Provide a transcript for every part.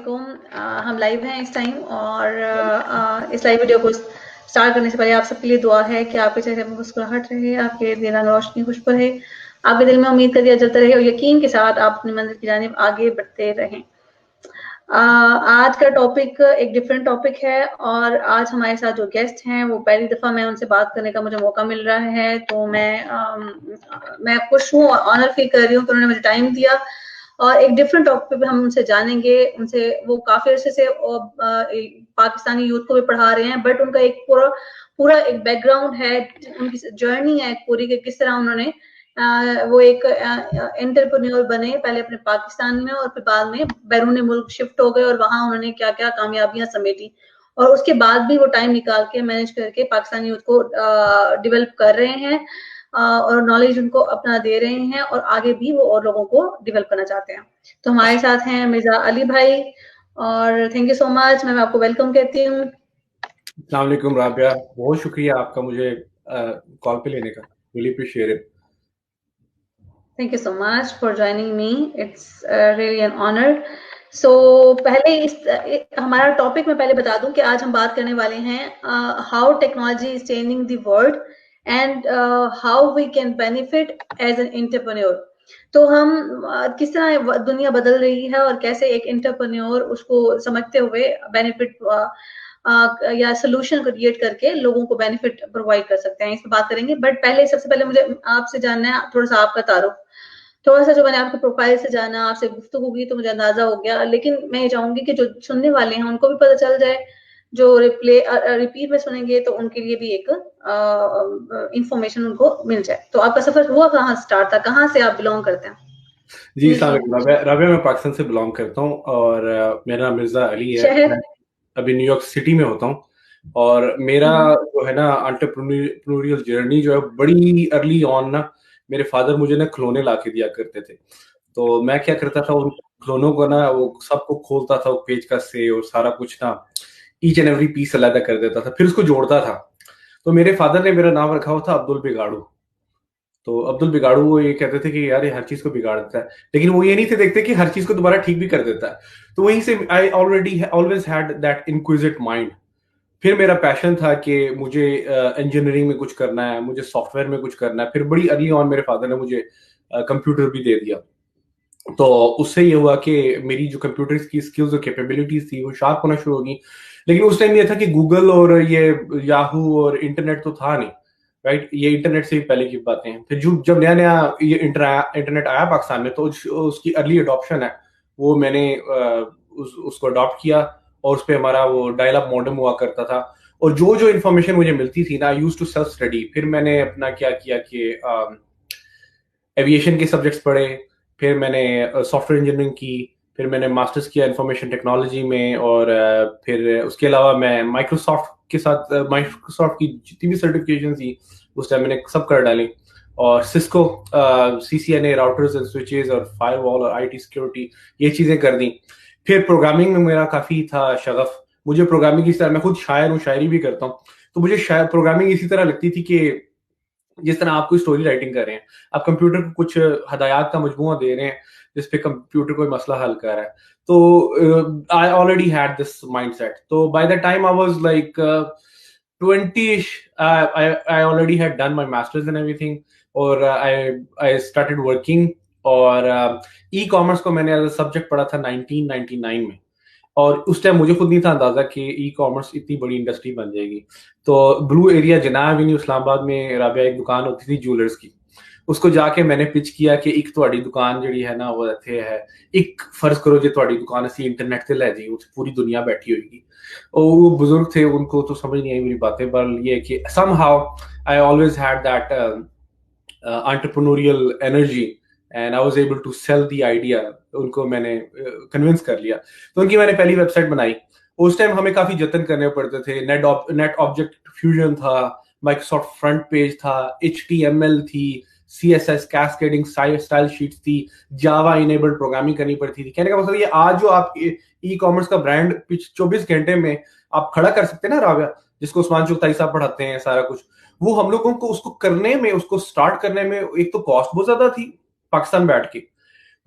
वालेकुम। हम लाइव हैं इस टाइम और इस लाइव वीडियो को स्टार्ट करने से पहले आप सबके लिए दुआ है कि आपके चेहरे में मुस्कुराहट रहे, आपके दिल में रोशनी खुशबू रहे, आपके दिल में उम्मीद का दिया जलता रहे और यकीन के साथ आप अपनी मंजिल की जानिब आगे बढ़ते रहें। आज का टॉपिक एक डिफरेंट टॉपिक है और आज हमारे साथ जो गेस्ट हैं वो पहली दफ़ा मैं उनसे बात करने का मुझे मौका मिल रहा है, तो मैं खुश हूँ और ऑनर फील कर रही हूँ कि उन्होंने मुझे टाइम दिया और एक डिफरेंट टॉपिक पे हम उनसे जानेंगे। उनसे वो काफी अर्से से पाकिस्तानी यूथ को भी पढ़ा रहे हैं, बट उनका एक पूरा एक बैकग्राउंड है, उनकी जर्नी है पूरी कि किस तरह उन्होंने वो एक एंटरप्रेन्योर बने, पहले अपने पाकिस्तान में और फिर बाद में बैरून मुल्क शिफ्ट हो गए और वहां उन्होंने क्या क्या कामयाबियां समेटी और उसके बाद भी वो टाइम निकाल के मैनेज करके पाकिस्तानी यूथ को डेवलप कर रहे हैं और नॉलेज उनको अपना दे रहे हैं और आगे भी वो और लोगों को डेवलप करना चाहते हैं। तो हमारे साथ हैं मिर्जा अली भाई और थैंक यू सो मच। मैं आपको वेलकम कहती हूँ। अस्सलाम वालेकुम राबिया, बहुत शुक्रिया आपका मुझे कॉल पे लेने का। Really appreciate it. Thank you so much for joining me, it's really an honour. So पहले हमारा टॉपिक मैं पहले बता दूं कि आज हम बात करने वाले हैं how technology is changing the world and how we can benefit as an entrepreneur. तो हम किस तरह दुनिया बदल रही है और कैसे एक एंटरप्रेन्योर उसको समझते हुए बेनिफिट या सोल्यूशन क्रिएट करके लोगों को बेनिफिट प्रोवाइड कर सकते हैं, इस पर बात करेंगे। बट पहले सबसे पहले मुझे आपसे जानना है थोड़ा सा आपका तारुफ। थोड़ा सा जो मैंने आपके प्रोफाइल से जाना, आपसे गुफ्तगू की तो मुझे अंदाजा हो गया, लेकिन मैं ये चाहूंगी कि जो सुनने वाले हैं उनको भी पता चल जाए, जो रिपीट में सुनेंगे तो उनके लिए भी एक इंफॉर्मेशन उनको मिल जाए। तो आपका सफर हुआ कहाँ स्टार्ट था, कहाँ से आप बिलोंग करते हैं? जी अस्सलाम वालेकुम राबिया। राबिया, मैं पाकिस्तान से बिलोंग करता हूँ और मेरा नाम मिर्जा अली है। शहर? मैं अभी न्यूयॉर्क सिटी में होता हूँ और मेरा जो है ना एंटरप्रेन्योरियल जर्नी जो है बड़ी अर्ली ऑन ना, मेरे फादर मुझे ना खिलौने ला के दिया करते थे। तो मैं क्या करता था, उन खिलौनों को ना वो सबको खोलता था पेचकस से और सारा कुछ ना ईच एंड एवरी पीस अलग कर देता था, फिर उसको जोड़ता था। तो मेरे फादर ने मेरा नाम रखा हुआ था अब्दुल बिगाड़ू। तो अब्दुल बिगाड़ू वो ये कहते थे कि यार ये हर चीज को बिगाड़ देता है, लेकिन वो ये नहीं थे देखते कि हर चीज को दोबारा ठीक भी कर देता है। तो वहीं से I already always had that inquisitive mind. फिर मेरा पैशन था कि मुझे इंजीनियरिंग में कुछ करना है, मुझे सॉफ्टवेयर में कुछ करना है। फिर बड़ी अर्ली ऑन मेरे फादर ने मुझे कंप्यूटर भी दे दिया। तो उससे ये हुआ कि मेरी जो कंप्यूटर की स्किल्स और कैपेबिलिटीज थी वो शार्प होना शुरू होगी। लेकिन उस टाइम ये था कि गूगल और ये याहू और इंटरनेट तो था नहीं, राइट। ये इंटरनेट से भी पहले की बातें हैं। फिर जब नया नया ये इंटरनेट आया पाकिस्तान में, तो उसकी अर्ली अडॉप्शन है वो मैंने उसको अडॉप्ट किया और उस पर हमारा वो डायल अप मॉडेम हुआ करता था। और जो जो इन्फॉर्मेशन मुझे मिलती थी ना, I used to self study. फिर मैंने अपना क्या किया कि एविएशन के सब्जेक्ट्स पढ़े, फिर मैंने सॉफ्टवेयर इंजीनियरिंग की, फिर मैंने मास्टर्स किया इंफॉर्मेशन टेक्नोलॉजी में, और फिर उसके अलावा मैं माइक्रोसॉफ्ट के साथ माइक्रोसॉफ्ट की जितनी भी सर्टिफिकेशन थी उस टाइम मैंने सब कर डाली। और Cisco CCNA routers and switches और फायरवॉल और IT सिक्योरिटी ये चीज़ें कर दी। फिर प्रोग्रामिंग में मेरा काफ़ी था शगफ। मुझे प्रोग्रामिंग इस तरह, मैं खुद शायर हूँ, शायरी भी करता हूँ। तो मुझे शायद प्रोग्रामिंग इसी तरह लगती थी कि जिस तरह आप कोई स्टोरी राइटिंग कर रहे हैं, आप कंप्यूटर को कुछ हदायत का मजमूआ दे रहे हैं जिसपे कंप्यूटर कोई मसला हल कर रहा है। तो I already had this mindset. तो by the time I was like 20ish, I already had done my masters and everything, और I started working। और ई कॉमर्स को मैंने एज अ सब्जेक्ट पढ़ा था 1999 में। और उस टाइम मुझे खुद नहीं था अंदाजा कि ई कॉमर्स इतनी बड़ी इंडस्ट्री बन जाएगी। तो ब्लू एरिया जनाब एवेन्यू इस्लामाबाद में राबिया एक दुकान होती थी ज्वेलर्स की, उसको जाके मैंने पिच किया कि एक ਤੁਹਾਡੀ दुकान ਜਿਹੜੀ है ना वो ਇੱਥੇ है, एक फर्ज करो जो ਤੁਹਾਡੀ दुकान ਅਸੀਂ इंटरनेट से ले जाइए, उस पूरी दुनिया बैठी होगी। और वो बुजुर्ग थे, उनको तो समझ नहीं आई मेरी बातें, पर ये कि somehow I always had that entrepreneurial energy and I was able to sell the idea। उनको मैंने कन्विंस कर लिया। तो उनकी मैंने पहली वेबसाइट बनाई। उस टाइम हमें काफी जतन करने पड़ते थे। नेट ऑब्जेक्ट फ्यूजन था, माइक्रोसॉफ्ट फ्रंट पेज था, HTML थी, CSS कैस्केडिंग स्टाइल शीट्स थी, जावा इनेबल्ड प्रोग्रामिंग करनी पड़ती थी। कहने का मतलब ये आज जो आप ई कॉमर्स का ब्रांड 24 घंटे में आप खड़ा कर सकते हैं ना राबिया, जिसको उस्मान चुगताई साहब पढ़ाते हैं सारा कुछ, वो हम लोगों को उसको करने में, उसको स्टार्ट करने में एक तो कॉस्ट बहुत ज्यादा थी पाकिस्तान बैठ के।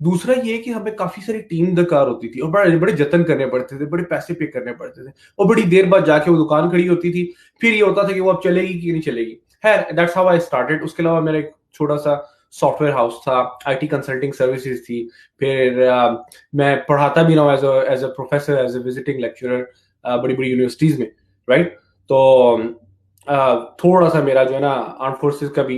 दूसरा ये कि हमें काफी सारी टीम दरकार होती थी और बड़े बड़े जतन करने पड़ते थे, बड़े पैसे पे करने पड़ते थे, और बड़ी देर बाद जाके वो दुकान खड़ी होती थी। फिर ये होता था कि वो अब चलेगी कि नहीं चलेगी। है, दैट्स हाउ आई स्टार्टेड। उसके अलावा मेरा एक छोटा सा सॉफ्टवेयर हाउस था, आईटी कंसल्टिंग सर्विसेज थी। फिर मैं पढ़ाता भी रहा हूँ as a professor, as a visiting lecturer बड़ी बड़ी यूनिवर्सिटीज में, राइट। तो थोड़ा सा मेरा जो है ना आर्म फोर्सेस का भी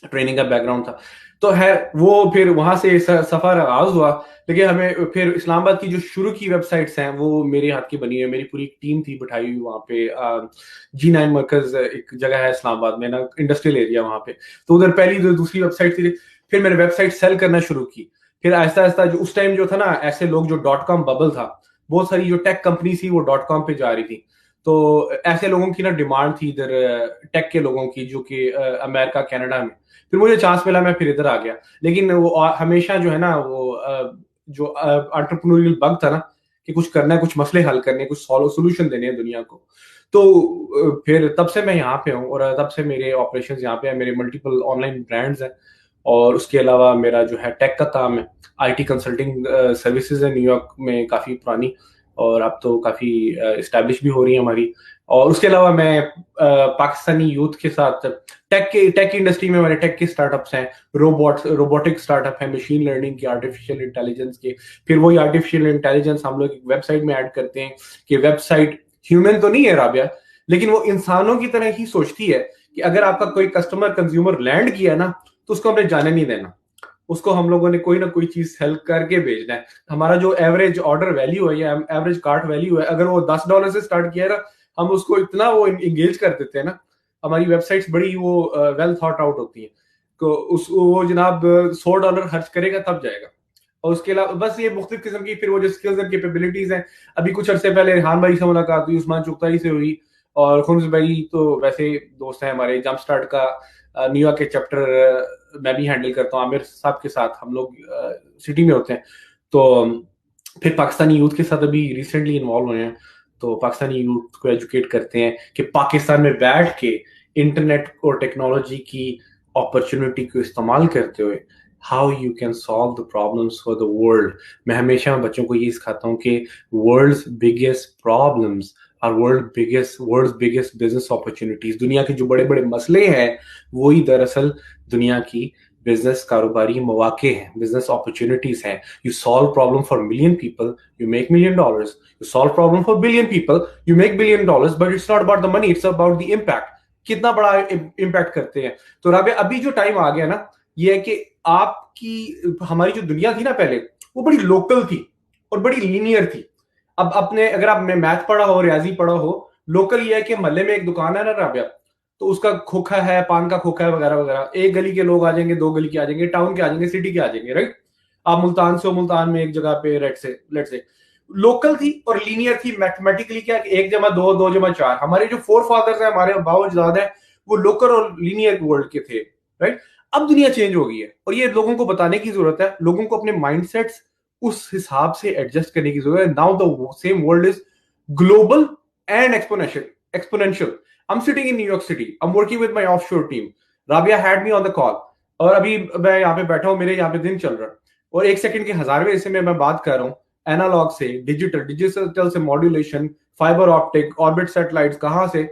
ट्रेनिंग का बैकग्राउंड था। तो है वो, फिर वहां से सफर आगाज हुआ। लेकिन हमें फिर इस्लामाबाद की जो शुरू की वेबसाइट्स हैं वो मेरे हाथ की बनी है। मेरी पूरी टीम थी बिठाई हुई वहाँ पे। G9 मरकज एक जगह है इस्लामाबाद में ना, इंडस्ट्रियल एरिया वहाँ पे। तो उधर पहली जो दूसरी वेबसाइट थी, फिर मैंने वेबसाइट सेल करना शुरू की। फिर आहिस्ता आहिस्ता जो उस टाइम जो था ना, ऐसे लोग जो .com बबल था, बहुत सारी जो टेक कंपनी थी वो .com पे जा रही थी। तो ऐसे लोगों की ना डिमांड थी इधर, टेक के लोगों की, जो कि अमेरिका कनाडा में। फिर मुझे चांस मिला, मैं फिर इधर आ गया। लेकिन वो हमेशा जो है ना वो जो एंटरप्रेन्योरियल बग था ना, कि कुछ करना है, कुछ मसले हल करने, कुछ सोल्यूशन देने हैं दुनिया को। तो फिर तब से मैं यहाँ पे हूँ, और तब से मेरे ऑपरेशंस यहाँ पे हैं, मेरे मल्टीपल ऑनलाइन ब्रांड्स हैं। और उसके अलावा मेरा जो है टेक का काम है, आईटी कंसल्टिंग सर्विसेज है न्यूयॉर्क में काफी पुरानी, और अब तो काफी इस्टेब्लिश भी हो रही है हमारी। और उसके अलावा मैं पाकिस्तानी यूथ के साथ टेक इंडस्ट्री में, हमारे टेक के स्टार्टअप्स हैं, रोबोटिक स्टार्टअप है, मशीन लर्निंग के, आर्टिफिशियल इंटेलिजेंस के। फिर वही आर्टिफिशियल इंटेलिजेंस हम लोग वेबसाइट में ऐड करते हैं कि वेबसाइट ह्यूमन तो नहीं है राबिया, लेकिन वो इंसानों की तरह ही सोचती है कि अगर आपका कोई कस्टमर कंज्यूमर लैंड किया ना, तो उसको हमने जाने नहीं देना, उसको हम लोगों ने कोई ना कोई चीज सेल करके भेजना है। हमारा जो एवरेज ऑर्डर वैल्यू है या एवरेज कार्ट वैल्यू है, अगर वो $10 से स्टार्ट किया है ना, हम उसको इतना वो इंगेज कर देते हैं ना। हमारी वेबसाइट्स बड़ी वो वेल थॉट आउट होती हैं। तो उस वो जनाब $100 खर्च करेगा तब जाएगा। और उसके अलावा बस ये मुख्तलिफ किस्म की फिर वो जो स्किल्स एंड कैपेबिलिटीज हैं। अभी कुछ अरसे पहले रिहान भाई से मुलाकात हुई, उस्मान चुगताई से हुई, और खुम्स भाई तो वैसे दोस्त हैं हमारे। जंप स्टार्ट का न्यूयॉर्क के चैप्टर मैं भी हैंडल करता हूँ, आमिर साहब के साथ हम लोग सिटी में होते हैं। तो फिर पाकिस्तानी यूथ के साथ अभी रिसेंटली इन्वॉल्व हुए हैं। तो पाकिस्तानी यूथ को एजुकेट करते हैं कि पाकिस्तान में बैठ के इंटरनेट और टेक्नोलॉजी की अपॉर्चुनिटी को इस्तेमाल करते हुए how you can solve the problems for the world. मैं हमेशा बच्चों को ये सिखाता हूँ कि world's biggest problems are world's biggest business opportunities. दुनिया के जो बड़े बड़े मसले हैं वही दरअसल दुनिया की बिजनेस कारोबारी मौके हैं, बिजनेस अपॉर्चुनिटीज हैं। You solve problem for a million people, you make $1 million. You solve problem for a billion people, you make $1 billion. But it's not about the money, it's about the impact. कितना बड़ा impact करते हैं। तो राबिया अभी जो time आ गया ना, ये है कि आपकी हमारी जो दुनिया थी ना पहले, वो बड़ी लोकल थी और बड़ी लीनियर थी। अब अपने अगर आपने मैथ पढ़ा हो, रियाजी पढ़ा हो, लोकल ये है कि मोहल्ले में एक दुकान है ना राबिया, तो उसका खोखा है, पान का खोखा है वगैरह वगैरह, एक गली के लोग आ जाएंगे, दो गली के आ जाएंगे, टाउन के आ जाएंगे, सिटी के आ जाएंगे, राइट। आप मुल्तान से हो, मुल्तान में एक जगह पे लेट से लोकल थी और लीनियर थी मैथमेटिकली। क्या 1+2 2+4, हमारे जो फोर फादर्स हैं, हमारे बाबा है, वो लोकल और लीनियर वर्ल्ड के थे, राइट। अब दुनिया चेंज हो गई है और ये लोगों को बताने की जरूरत है, लोगों को अपने माइंडसेट्स उस हिसाब से एडजस्ट करने की जरूरत है। Now the same world is global and exponential. I'm sitting in New York City. I'm working with my offshore team. Rabia had me on the call. और अभी मैं यहाँ पे बैठा हूँ, मेरे यहाँ पे दिन चल रहा है, और 1 सेकंड के 1000वें हिस्से में मैं बात कर रहा हूँ एनालॉग से डिजिटल से modulation, fibre optic, orbit satellites, कहाँ से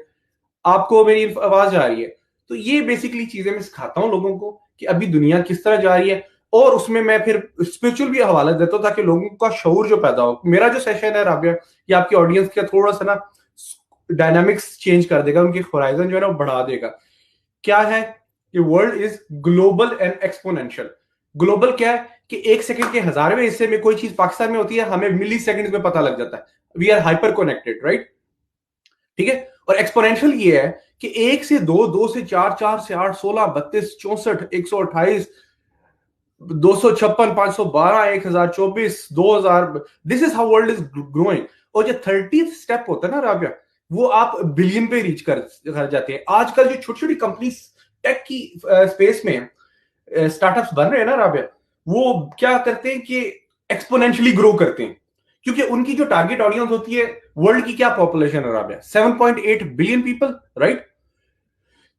आपको मेरी आवाज जा रही है। तो ये बेसिकली चीजें मैं सिखाता हूँ लोगों को कि अभी दुनिया किस तरह जा रही है, और उसमें मैं फिर स्पिरिचुअल भी हवाला देता हूँ ताकि लोगों का शऊर जो पैदा हो। मेरा जो सेशन है राबिया, ये आपकी ऑडियंस का थोड़ा सा ना डायनामिक्स चेंज कर देगा, उनकी होराइजन जो है ना वो बढ़ा देगा। क्या है कि world is global and exponential. Global क्या है कि 1 सेकंड के 1000वें हिस्से में कोई चीज पाकिस्तान में होती है, हमें मिली सेकंड में पता लग जाता है। We are hyper connected, right, ठीक है। और एक्सपोनेंशियल ये है कि 1 से 2, 2 से 4, 4 से 8, 16, 32, 64, 128, 256, 512, 1024, 2000। This is how world is growing. और जो 30th स्टेप होता है ना राबिया, वो आप बिलियन पे रीच कर जाते हैं। आजकल जो छोटी छोटी कंपनी टेक की स्पेस में स्टार्टअप्स बन रहे हैं ना राबिया, वो क्या करते हैं कि एक्सपोनेंशियली ग्रो करते हैं, क्योंकि उनकी जो टारगेट ऑडियंस होती है, वर्ल्ड की क्या पॉपुलेशन है Rabia, 7.8 billion people, right.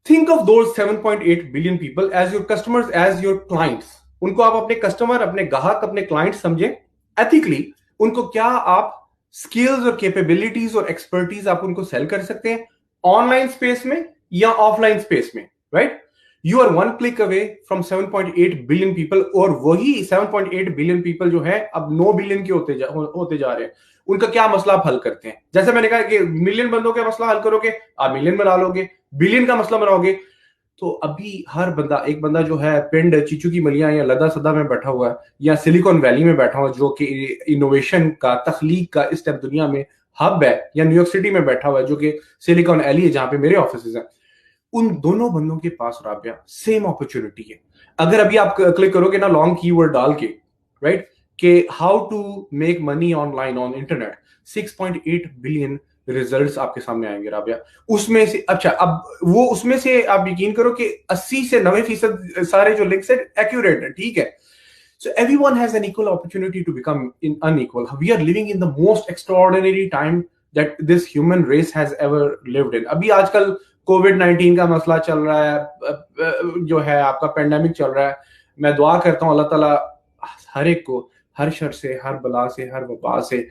Think of those 7.8 billion people as your customers, as your clients. उनको आप अपने कस्टमर, अपने ग्राहक, अपने क्लाइंट समझें एथिकली। उनको क्या आप स्किल्स और कैपेबिलिटीज और एक्सपर्टीज आप उनको सेल कर सकते हैं ऑनलाइन स्पेस में या ऑफलाइन स्पेस में, right? You are one click away from 7.8 billion people, और वही 7.8 बिलियन पीपल जो है अब 9 बिलियन के होते जा रहे हैं। उनका क्या मसला आप हल करते हैं? जैसे मैंने कहा कि मिलियन बंदों का मसला हल करोगे, आप मिलियन बना लोगे, बिलियन का मसला बनाओगे तो अभी हर बंदा, एक बंदा जो है पिंड चीचू की मलियां या लदा सदा में बैठा हुआ है या सिलिकॉन वैली में बैठा हुआ है, जो कि इनोवेशन का, तख्लीक का इस टाइम दुनिया में हब है, या न्यूयॉर्क सिटी में बैठा हुआ है जो कि सिलिकॉन वैली है जहां पे मेरे ऑफिस हैं, उन दोनों बंदों के पास राबिया सेम अपॉर्चुनिटी है। अगर अभी आप क्लिक करोगे ना लॉन्ग कीवर्ड डाल के, राइट, कि how to make money online on internet, 6.8 billion results आपके सामने आएंगे राबिया। उसमें से अच्छा, अब वो उसमें से आप यकीन करो कि 80 से 90% सारे जो लिंक्स है एक्यूरेट है, ठीक है? So everyone has an equal opportunity to become unequal. We are living in the most extraordinary time that this human race has ever lived in. अभी आजकल कोविड-19 का मसला चल रहा है, जो है आपका पेंडेमिक चल रहा है। मैं दुआ करता हूँ अल्लाह ताला हर एक को हर शर से, हर बला से, हर वबा से,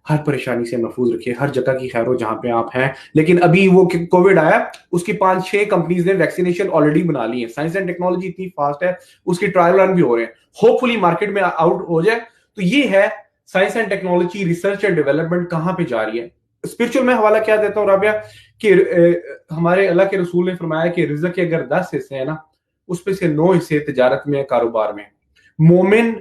हर परेशानी से महफूज रखिए, हर जगह की खैर हो जहां पे आप हैं। लेकिन अभी वो कोविड आया, उसकी 5-6 कंपनीज ने वैक्सीनेशन ऑलरेडी बना ली है। साइंस एंड टेक्नोलॉजी इतनी फास्ट है, उसकी ट्रायल रन भी हो रहे हैं, होपफुली मार्केट में आउट हो जाए। तो ये है science and technology, research and development कहां पे जा रही है। स्पिरिचुअल में हवाला क्या देता हूं राबिया कि हमारे अल्लाह के रसूल ने फरमाया कि रिज़्क के अगर 10 हिस्से हैं ना, उसमें से 9 हिस्से तिजारत में, कारोबार में। मोमिन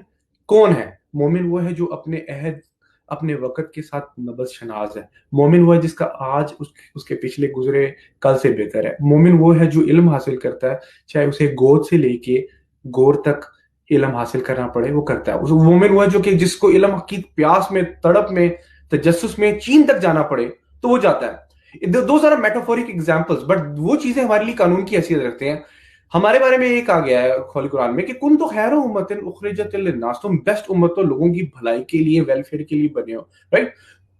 कौन है? मोमिन वो है जो अपने अहद, अपने वक्त के साथ नबज शनाज है। मोमिन वो है जिसका आज उसके पिछले गुजरे कल से बेहतर है। मोमिन वो है जो इल्म हासिल करता है, चाहे उसे गोद से लेके गोर तक इल्म हासिल करना पड़े, वो करता है। मोमिन वो है जो कि जिसको इल्म की प्यास में, तड़प में, तजस्सुस में चीन तक जाना पड़े तो वो जाता है। दो सारा मेटाफोरिक एग्जाम्पल्स, बट वो चीजें हमारे लिए कानून की हैसियत रखते हैं। हमारे बारे में एक आ गया है खोल कुरान में कि कुन तो खैर उम्मतिन उखरिजत लिन्नास, तुम बेस्ट उम्मत तो लोगों की भलाई के लिए, वेलफेयर के लिए बने हो, राइट?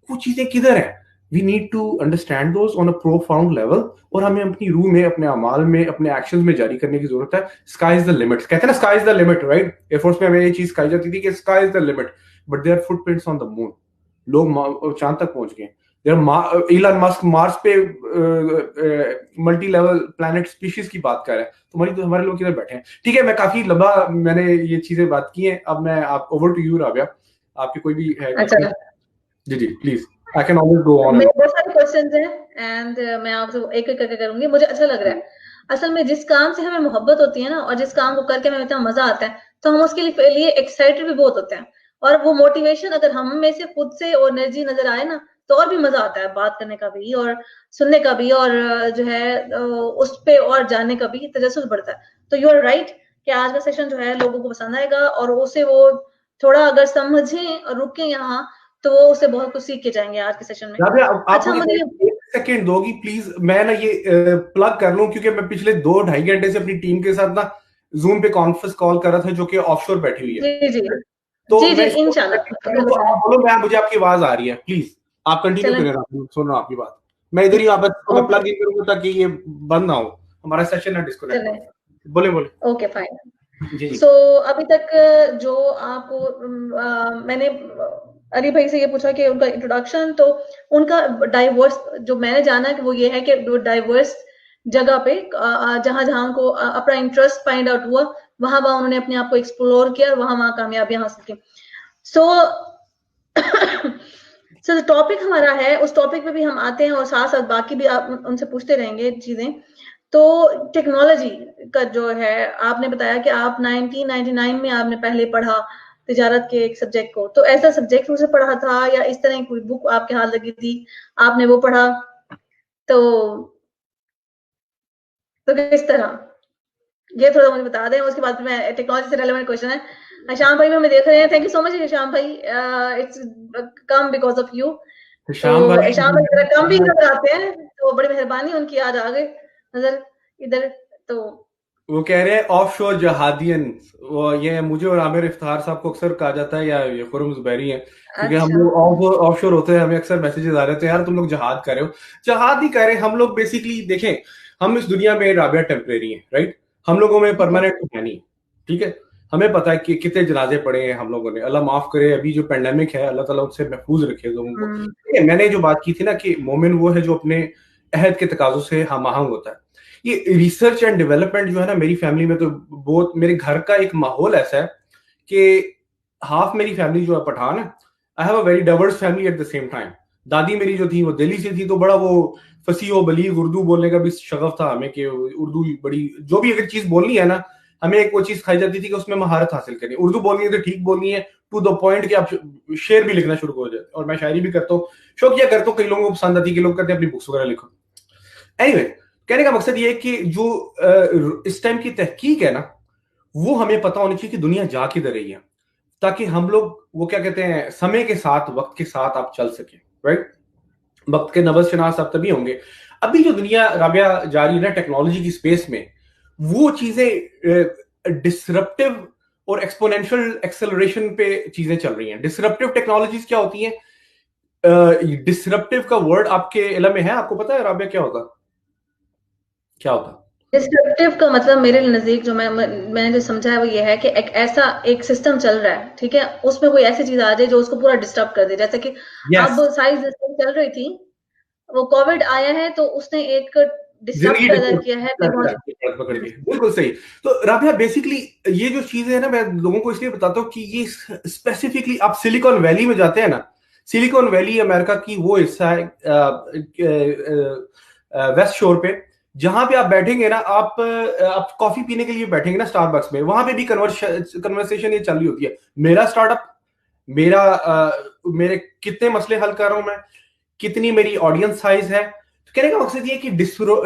वो चीजें किधर है? We need to understand those on a profound level, और हमें अपनी रूह में, अपने अमाल में, अपने एक्शंस में जारी करने की जरूरत है। स्काई इज द लिमिट, कहते हैं ना, sky is the limit, right? Air force में हमें ये चीज कही जाती थी कि sky is the limit, but there footprints on the moon. लोग चांद तक पहुंच गए। इलन मस्क मार्स पे मल्टी लेवल प्लैनेट स्पीशीज की बात कर रहा है, तो हमारे लोग किधर बैठे हैं? ठीक है, मैं काफी लंबा मैंने ये चीजें बात की हैं। अब मैं आप ओवर टू यू राबिया, आपके कोई भी है? अच्छा जी जी please, I can always go on. मेरे बहुत सारे क्वेश्चंस हैं एंड मैं आपसे एक एक करके करूंगी। मुझे अच्छा लग रहा है। असल में जिस काम से हमें मोहब्बत होती है ना, और जिस काम को करके हमें इतना मजा आता है, तो हम उसके लिए एक्साइटेड भी बहुत होते हैं। और वो मोटिवेशन अगर हम में से खुद से एनर्जी नजर आए ना, तो और भी मजा आता है बात करने का भी, और सुनने का भी, और जो है उस पे और जानने का भी तजस्सुस बढ़ता है। तो यू आर राइट कि आज का सेशन जो है लोगों को पसंद आएगा, और उसे वो थोड़ा अगर समझें और रुके यहाँ, तो वो उससे बहुत कुछ सीख के जाएंगे आज के सेशन में। अच्छा, मुझे एक सेकेंड दोगी प्लीज? मैं ना ये प्लग कर लूं, क्योंकि मैं पिछले 2-2.5 घंटे से अपनी टीम के साथ ना जूम पे कॉन्फ्रेंस कॉल कर रहा था, जो कि ऑफशोर बैठी हुई है। जी जी तो जी जी, मैं इंशाल्लाह। आप बोलो, मैं मुझे आपकी आवाज आ रही है, प्लीज आप कंटिन्यू चलें, करें, सुन रहा हूँ आपकी बात। मैं इधर ही मैं ओके, प्लग इन करूंगा ताकि ये बंद ना हो, हमारा सेशन ना डिस्कनेक्ट चलें, हो। बोले बोले। Okay fine. जी जी। सो अभी तक जो आपको मैंने अली भाई से ये पूछा कि उनका इंट्रोडक्शन, तो उनका डाइवर्स जो मैंने जाना कि वो ये है कि वो डाइवर्स जगह पे जहां जहां उनको अपना इंटरेस्ट फाइंड आउट हुआ, वहां वहां उन्होंने अपने आप को एक्सप्लोर किया, और वहां वहां कामयाबियां हासिल की। सो सो टॉपिक हमारा है, उस टॉपिक पे भी हम आते हैं, और साथ साथ बाकी भी आप उनसे पूछते रहेंगे चीजें। तो टेक्नोलॉजी का जो है, आपने बताया कि आप 1999 में आपने पहले पढ़ा तिजारत के एक सब्जेक्ट को, तो ऐसा सब्जेक्ट उसे पढ़ा था, या इस तरह की कोई बुक आपके हाथ लगी थी, आपने वो पढ़ा? तो किस तरह, ये थोड़ा मुझे बता दें। उसके बाद मैं टेक्नोलॉजी से रेलेवेंट क्वेश्चन है, श्याम भाई भी हमें देख रहे हैं, thank you so much Shyam bhai, it's come because of you. Shyam तो भाई, श्याम भाई जरा कम भी नजर आते हैं, तो बड़ी मेहरबानी उनकी, आज आ गए नजर इधर। तो वो कह रहे हैं ऑफ शोर जहादियन, वो ये मुझे और आमिर इफ्तार साहब को अक्सर कहा जाता है, या ये खुरम जुबैरी है, क्योंकि हम अच्छा, लोग ऑफ शोर होते हैं, हमें अक्सर मैसेजेस आ रहे थे, यार तुम लोग जहाद कर रहे हो। जहाद ही कर रहे हैं हम लोग। बेसिकली देखें, हम इस दुनिया में राबिया टेम्परेरी है, राइट? हम लोगों में परमानेंट है नहीं, ठीक है? हमें पता है कि कितने जनाजे पड़े हैं हम लोगों ने, अल्लाह माफ करे, अभी जो पेंडेमिक है अल्लाह ताला उससे महफूज रखे लोगों को। ठीक है, मैंने जो बात की थी ना कि मोमिन वो है जो अपने अहद के तकाजों से हम आहंग होता है। ये रिसर्च एंड डेवलपमेंट जो है ना, मेरी फैमिली में तो बहुत, मेरे घर का एक माहौल ऐसा है कि हाफ मेरी फैमिली जो है पठान है। I have a very diverse family at the same time. दादी मेरी जो थी वो दिल्ली से थी, तो बड़ा वो फसी व बलीग उर्दू बोलने का भी शगफ था हमें कि उर्दू बड़ी, जो भी अगर चीज बोलनी है ना, हमें एक वो चीज खाई जाती थी कि उसमें महारत हासिल करनी है। उर्दू बोलनी है तो ठीक बोलनी है, टू द पॉइंट कि आप शेर भी लिखना शुरू हो जाते। और मैं शायरी भी करता हूँ, शौकिया करता हूँ, कई लोगों को पसंद आती है कि लोग कहते हैं अपनी बुक्स वगैरह लिखो। एनीवे, कहने का मकसद ये है कि जो इस टाइम की तहकीक है ना, वो हमें पता होनी चाहिए कि दुनिया जा किधर रही है, ताकि हम लोग वो क्या कहते हैं, समय के साथ, वक्त के साथ आप चल सके। राइट, वक्त के नबज शनास आप तभी होंगे। अभी जो दुनिया राबिया जा रही है ना टेक्नोलॉजी की स्पेस में, वो चीजें डिसरप्टिव और एक्सपोनेंशियल एक्सेलरेशन पे चीजें चल रही हैं। डिसरप्टिव टेक्नोलॉजीज क्या होती हैं? डिसरप्टिव का वर्ड आपके इल्म में है? आपको पता है राबिया क्या होता, क्या होता? डिस्ट्रप्टिव का मतलब मेरे नजदीक जो मैंने जो समझा है वो ये है कि एक ऐसा एक सिस्टम चल रहा है, ठीक है, उसमें कोई ऐसी चीज आ जाए जो उसको पूरा डिस्टर्ब कर दे। जैसे कि यस, अब सारी सिस्टम चल रही थी, वो कोविड आया है तो उसने एक डिस्टर्ब जिंदगी पैदा किया है टेक्नोलॉजी। पकड़ के, बिल्कुल सही। तो राबिया बेसिकली ये जो चीजें है ना, मैं लोगों को इसलिए बताता हूँ कि ये स्पेसिफिकली आप सिलिकॉन वैली में जाते हैं ना, सिलिकॉन वैली अमेरिका की वो हिस्सा है वेस्ट शोर पे, जहां पे आप बैठेंगे ना, आप कॉफी पीने के लिए बैठेंगे ना स्टारबक्स में, वहां पे भी कन्वर्सेशन ये चल रही होती है। मेरा स्टार्टअप, मेरे कितने मसले हल कर रहा हूं मैं, कितनी मेरी ऑडियंस साइज है। तो कहने का मकसद ये है कि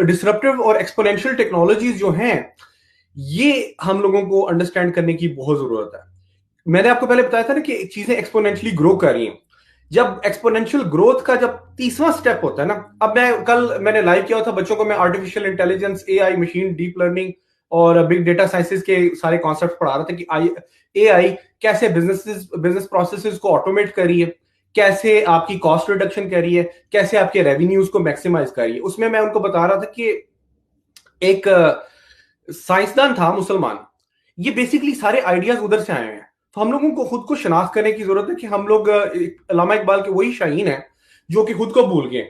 डिसरप्टिव और एक्सपोनेंशियल टेक्नोलॉजीज जो हैं, ये हम लोगों को अंडरस्टैंड करने की बहुत जरूरत है। मैंने आपको पहले बताया था ना कि चीजें एक्सपोनेंशियली ग्रो कर रही हैं। जब एक्सपोनेंशियल ग्रोथ का जब तीसरा स्टेप होता है ना, अब मैंने लाइव किया था बच्चों को, मैं artificial intelligence, AI, machine deep learning और बिग डेटा साइंसेस के सारे कॉन्सेप्ट पढ़ा रहा था कि एआई कैसे बिजनेस प्रोसेसेस को ऑटोमेट कर रही है, कैसे आपकी कॉस्ट रिडक्शन कर रही है, कैसे आपके रेवेन्यूज को मैक्सिमाइज कर रही है। उसमें मैं उनको बता रहा था कि एक साइंसदान था मुसलमान, ये बेसिकली सारे आइडियाज उधर से आए हैं। तो हम लोगों को खुद को शनाख्त करने की जरूरत है कि हम लोग अल्लामा इकबाल के वही शाहीन है जो कि खुद को भूल गए,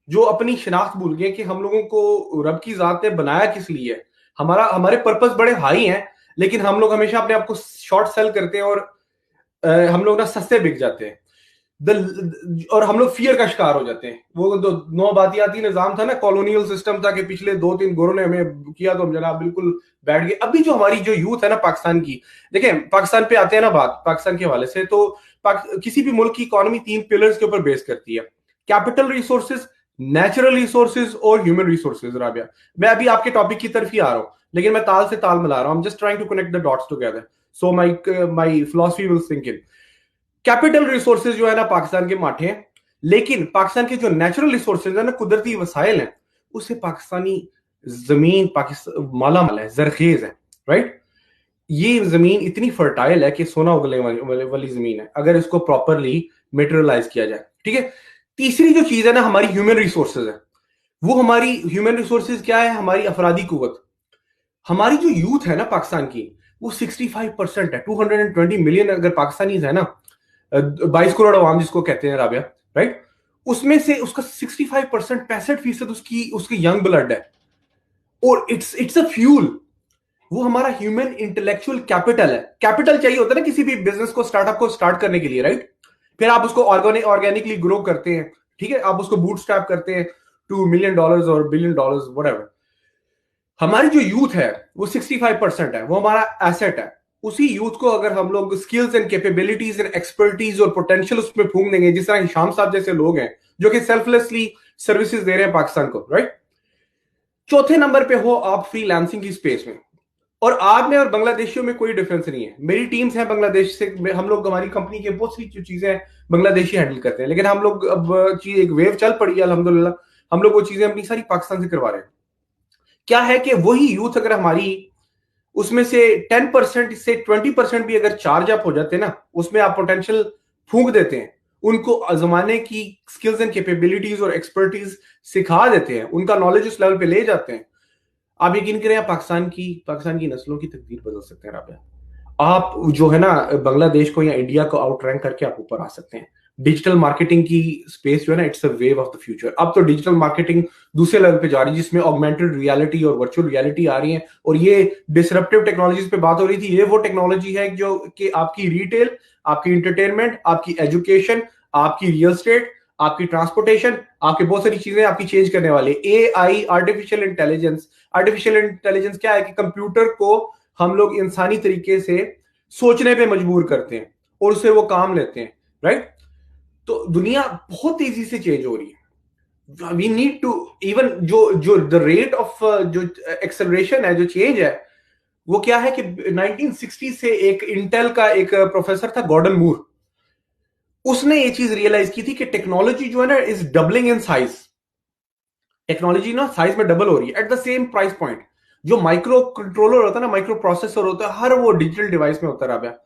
जो अपनी शनाख्त भूल गए कि हम लोगों को रब की जात ने बनाया किस लिए है। हमारे पर्पस बड़े हाई हैं, लेकिन हम लोग हमेशा अपने आप को शॉर्ट सेल करते हैं और हम लोग ना सस्ते बिक जाते हैं। और हम लोग फियर का शिकार हो जाते हैं। वो तो नौबातियाती निजाम था ना, कॉलोनियल सिस्टम था कि पिछले 2-3 गोरों ने हमें किया तो हम जनाब बिल्कुल बैठ गए। अभी जो हमारी जो यूथ है ना पाकिस्तान की, देखें पाकिस्तान पे आते हैं ना बात, पाकिस्तान के हवाले से, तो किसी भी मुल्क की इकोनॉमी 3 पिलर्स के ऊपर बेस करती है: कैपिटल रिसोर्सेज, नेचुरल रिसोर्सेज और ह्यूमन रिसोर्सेज। राबिया, मैं अभी आपके टॉपिक की तरफ ही आ रहा हूं, लेकिन मैं ताल से ताल मिला रहा हूं। I'm just trying to connect the dots together, so my philosophy will sink in. Capital resources जो है ना पाकिस्तान के माठे हैं, लेकिन पाकिस्तान के जो नेचुरल रिसोर्सेज है ना, कुदरती वसाइल हैं, उससे पाकिस्तानी जमीन पाकिस्तान माला माल है, जरखेज है। राइट, ये जमीन इतनी फर्टाइल है कि सोना उगलने वाली जमीन है अगर इसको प्रॉपरली मेटेरियलाइज किया जाए। ठीक है, तीसरी जो चीज है ना हमारी ह्यूमन रिसोर्सेज है। वो हमारी ह्यूमन रिसोर्सेज क्या है? हमारी अफरादी कुव्वत। हमारी जो यूथ है ना पाकिस्तान की, वो 65% है। 220 मिलियन अगर पाकिस्तानी है ना, 22 करोड़ अवाम जिसको कहते हैं राबिया, राइट, उसमें से उसका 65%, 65% उसकी उसकी यंग ब्लड है। और इट्स अ फ्यूल। वो हमारा ह्यूमन इंटेलेक्चुअल कैपिटल है। कैपिटल चाहिए होता है ना किसी भी बिजनेस को, स्टार्टअप को स्टार्ट करने के लिए, राइट? फिर आप उसको ऑर्गेनिकली ग्रो करते हैं, ठीक है, आप उसको बूटस्ट्रैप करते हैं $2 million और $1 billion, व्हाटएवर। हमारी जो यूथ है वो 65% है, वो हमारा एसेट है। उसी यूथ को अगर हम लोग skills and capabilities and expertise और पोटेंशियल उसमें फूंक देंगे, जिस तरह हिशाम साहब जैसे लोग हैं जो कि सेल्फलेसली सर्विसेज दे रहे हैं पाकिस्तान को, राइट। चौथे नंबर पे हो आप फ्रीलांसिंग की स्पेस में, और आप में और बांग्लादेशियों में कोई डिफरेंस नहीं है। मेरी टीम्स हैं बांग्लादेश से, हम लोग हमारी कंपनी के बहुत सी जो चीजें बांग्लादेशी हैंडल करते हैं, लेकिन हम लोग अब चीज एक वेव चल पड़ी है अल्हम्दुलिल्लाह, हम लोग वो चीजें अपनी सारी पाकिस्तान से करवा रहे हैं। क्या है कि वही यूथ अगर हमारी उसमें से 10% से 20% भी अगर चार्ज अप हो जाते हैं ना, उसमें आप पोटेंशियल फूंक देते हैं, उनको आजमाने की स्किल्स एंड कैपेबिलिटीज और एक्सपर्टीज सिखा देते हैं, उनका नॉलेज उस लेवल पे ले जाते हैं, आप यकीन करें आप पाकिस्तान की नस्लों की तकदीर बदल सकते हैं। आप आप जो है ना बांग्लादेश को या इंडिया को आउट रैंक करके आप ऊपर आ सकते हैं। डिजिटल मार्केटिंग की स्पेस जो है ना, it's a wave of the future. अब तो डिजिटल मार्केटिंग दूसरे लेवल पे जा रही है, जिसमें ऑगमेंटेड रियलिटी और वर्चुअल रियलिटी आ रही है। और ये डिसरप्टिव टेक्नोलॉजीज पे बात हो रही थी, ये वो टेक्नोलॉजी है जो कि आपकी रिटेल, आपकी इंटरटेनमेंट, आपकी एजुकेशन, आपकी रियल एस्टेट, आपकी ट्रांसपोर्टेशन, आपकी बहुत सारी चीजें आपकी चेंज करने वाली। AI, artificial intelligence. Artificial intelligence क्या है कि कंप्यूटर को हम लोग इंसानी तरीके से सोचने पे मजबूर करते हैं और उससे वो काम लेते हैं, राइट। तो दुनिया बहुत तेजी से चेंज हो रही है। वी नीड टू इवन जो जो द रेट ऑफ जो एक्सेलरेशन है, जो चेंज है, वो क्या है कि 1960 से एक इंटेल का एक प्रोफेसर था गॉर्डन मूर, उसने ये चीज रियलाइज की थी कि टेक्नोलॉजी जो है ना is doubling in size. Technology ना साइज में डबल हो रही है eight the same price point. जो माइक्रो कंट्रोलर होता है ना, माइक्रो प्रोसेसर होता है, हर वो डिजिटल डिवाइस में होता रहा है,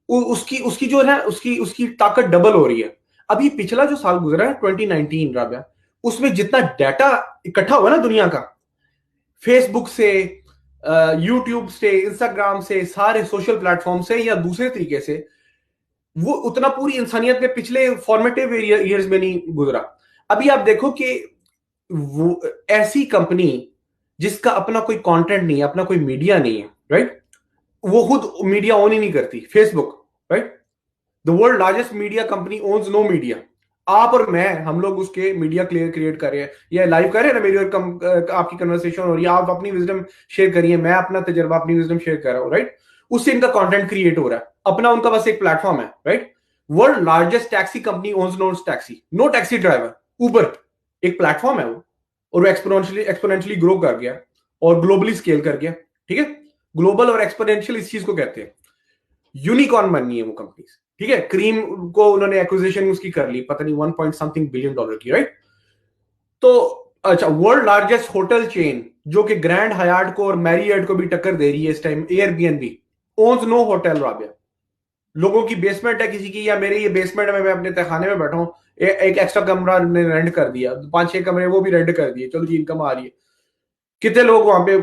उसकी उसकी जो है उसकी उसकी ताकत डबल हो रही है। अभी पिछला जो साल गुजरा है 2019 राबिया, उसमें जितना डाटा इकट्ठा हुआ ना दुनिया का, फेसबुक से, यूट्यूब से, इंस्टाग्राम से, सारे सोशल प्लेटफॉर्म से या दूसरे तरीके से, वो उतना पूरी इंसानियत में पिछले फॉर्मेटिव ईयर्स में नहीं गुजरा। अभी आप देखो कि वो ऐसी कंपनी जिसका अपना कोई कंटेंट नहीं है, अपना कोई मीडिया नहीं है, राइट, वो खुद मीडिया ओन ही नहीं करती, Facebook, right. The world largest media company owns no media. आप और मैं, हम लोग उसके मीडिया क्रिएट कर रहे हैं, या लाइव कर रहे हैं ना, मेरी और आपकी कन्वर्सेशन हो रही है, आप अपनी विजडम शेयर करिए, मैं अपना तजर्बा, अपनी विजडम शेयर कर रहा हूं, राइट। उससे इनका कंटेंट क्रिएट हो रहा है, अपना उनका बस एक प्लेटफॉर्म है, right. World largest taxi company owns no taxi, no taxi driver, Uber एक प्लेटफॉर्म है वो, और वो एक्सपोनेंशियली ग्रो कर गया और ग्लोबली स्केल कर गया, ठीक है। ग्लोबल और एक्सपोनेंशियल इस चीज को कहते हैं। यूनिकॉर्न बनी है वो कंपनी, ठीक है। क्रीम को उन्होंने एक्विजिशन उसकी कर ली, पता नहीं 1 पॉइंट समथिंग बिलियन डॉलर की, राइट। तो अच्छा, वर्ल्ड लार्जेस्ट होटल चेन जो कि ग्रैंड हयाट को और मैरियट को भी टक्कर दे रही है इस time, Airbnb owns no hotel Rabia. लोगों की बेसमेंट है किसी की, या मेरे ये बेसमेंट में मैं अपने तहखाने में बैठा हूं, एक एक्स्ट्रा कमरा ने रेंट कर दिया, 5-6 कमरे वो भी रेंट कर दिए, चलो जी इनकम आ रही है। कितने लोग वहां पे,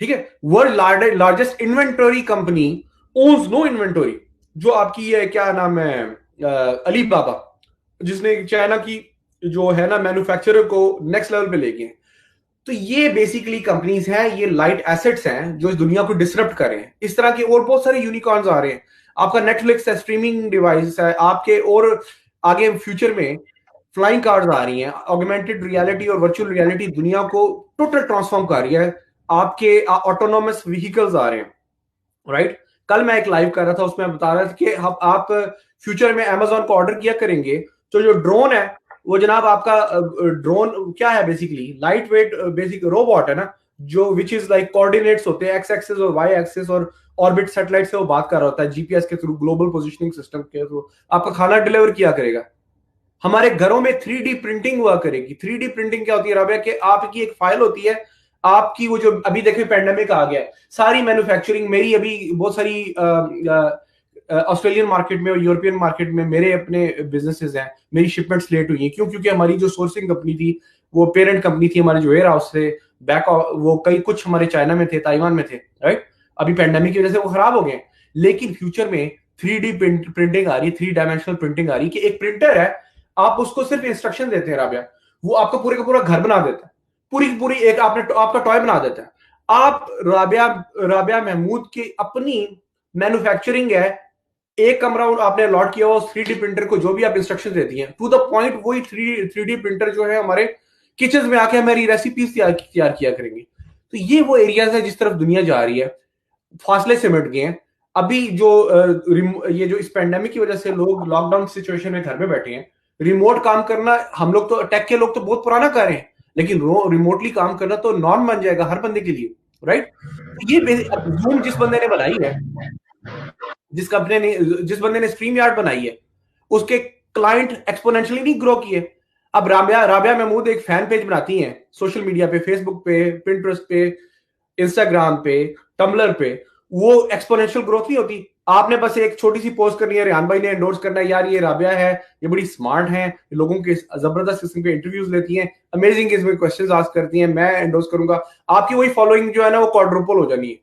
ठीक है। World largest inventory company owns no inventory, जो आपकी ये क्या नाम है, अली बाबा, जिसने चाइना की जो है ना मैन्युफैक्चरर को नेक्स्ट लेवल पे ले गए। तो ये बेसिकली कंपनीज हैं, ये लाइट एसेट्स हैं जो इस दुनिया को डिसरप्ट कर रहे हैं। इस तरह के और बहुत सारे यूनिकॉर्न्स आ रहे हैं। आपका नेटफ्लिक्स है, स्ट्रीमिंग डिवाइस है आपके, और आगे फ्यूचर में फ्लाइंग कार्स आ रही हैं, ऑगमेंटेड रियलिटी और वर्चुअल रियलिटी दुनिया को टोटल ट्रांसफॉर्म कर रही है। आपके ऑटोनोमस व्हीकल्स आ रहे हैं, राइट। कल मैं एक लाइव कर रहा था, उसमें बता रहा था कि आप फ्यूचर में अमेजोन को ऑर्डर किया करेंगे तो जो ड्रोन है वो जनाब आपका ड्रोन क्या है, basically light weight basic robot है ना, जो विच इज लाइक कोऑर्डिनेट्स होते हैं एक्स एक्सिस और वाई एक्सिस, और ऑर्बिट सैटेलाइट से वो बात कर रहा होता है, जीपीएस के थ्रू, ग्लोबल पोजिशनिंग सिस्टम के थ्रू आपका खाना डिलीवर किया करेगा। हमारे घरों में 3D प्रिंटिंग हुआ करेगी। 3D प्रिंटिंग क्या होती है राबिया, कि आपकी एक फाइल होती है, आपकी वो जो अभी देखें पैंडेमिक आ गया है, सारी मैन्युफैक्चरिंग मेरी अभी बहुत सारी ऑस्ट्रेलियन मार्केट में और यूरोपियन मार्केट में मेरे अपने बिजनेसेस हैं, मेरी शिपमेंट्स लेट हुई हैं, क्यों? क्योंकि हमारी जो सोर्सिंग कंपनी थी, वो पेरेंट कंपनी थी हमारे जो वेयर हाउस से बैक, वो कई कुछ हमारे चाइना में थे, ताइवान में थे, राइट। अभी पैंडेमिक की वजह से वो खराब हो गए, लेकिन फ्यूचर में 3D प्रिंटिंग आ रही है, 3 डायमेंशनल प्रिंटिंग आ रही है, कि एक प्रिंटर है, आप उसको सिर्फ इंस्ट्रक्शन देते हैं राबिया, वो आपका पूरे का पूरा घर बना देता है, पूरी की पूरी एक आपका टॉय बना देता है। आप राबिया महमूद की अपनी मैन्युफैक्चरिंग है, एक कमरा आपने अलॉट किया हो 3D प्रिंटर को, जो भी आप इंस्ट्रक्शन देती हैं टू द पॉइंट, वही 3D प्रिंटर जो है हमारे किचन में आके हमारी रेसिपीज तैयार किया करेंगे। तो ये वो एरियाज है जिस तरफ दुनिया जा रही है, फासले सिमट गए हैं। अभी जो ये जो इस पेंडेमिक की वजह से लोग लॉकडाउन सिचुएशन में घर में बैठे हैं, रिमोट काम करना, हम लोग तो टेक के लोग तो बहुत पुराना कर रहे हैं, लेकिन रिमोटली काम करना तो नॉर्म बन जाएगा हर बंदे के लिए, राइट। ये जूम जिस बंदे ने बनाई है, जिस बंदे ने स्ट्रीम यार्ड बनाई है, उसके क्लाइंट एक्सपोनेंशियली नहीं ग्रो किए। अब राबिया महमूद एक फैन पेज बनाती हैं सोशल मीडिया पे, फेसबुक पे, पिंटरेस्ट पे, इंस्टाग्राम पे, टम्बलर पे, वो एक्सपोनेंशियल ग्रोथ नहीं होती। आपने बस एक छोटी सी पोस्ट करनी है, रेहान भाई ने एंडोर्स करना है, यार ये राबिया है, ये बड़ी स्मार्ट है, लोगों के जबरदस्त किस्म के इंटरव्यूज लेती हैं, अमेजिंग किस्म के क्वेश्चंस आस्क करती हैं, मैं एंडोर्स करूंगा, आपकी वही फॉलोइंग जो है ना वो क्वाड्रुपल हो जानी है।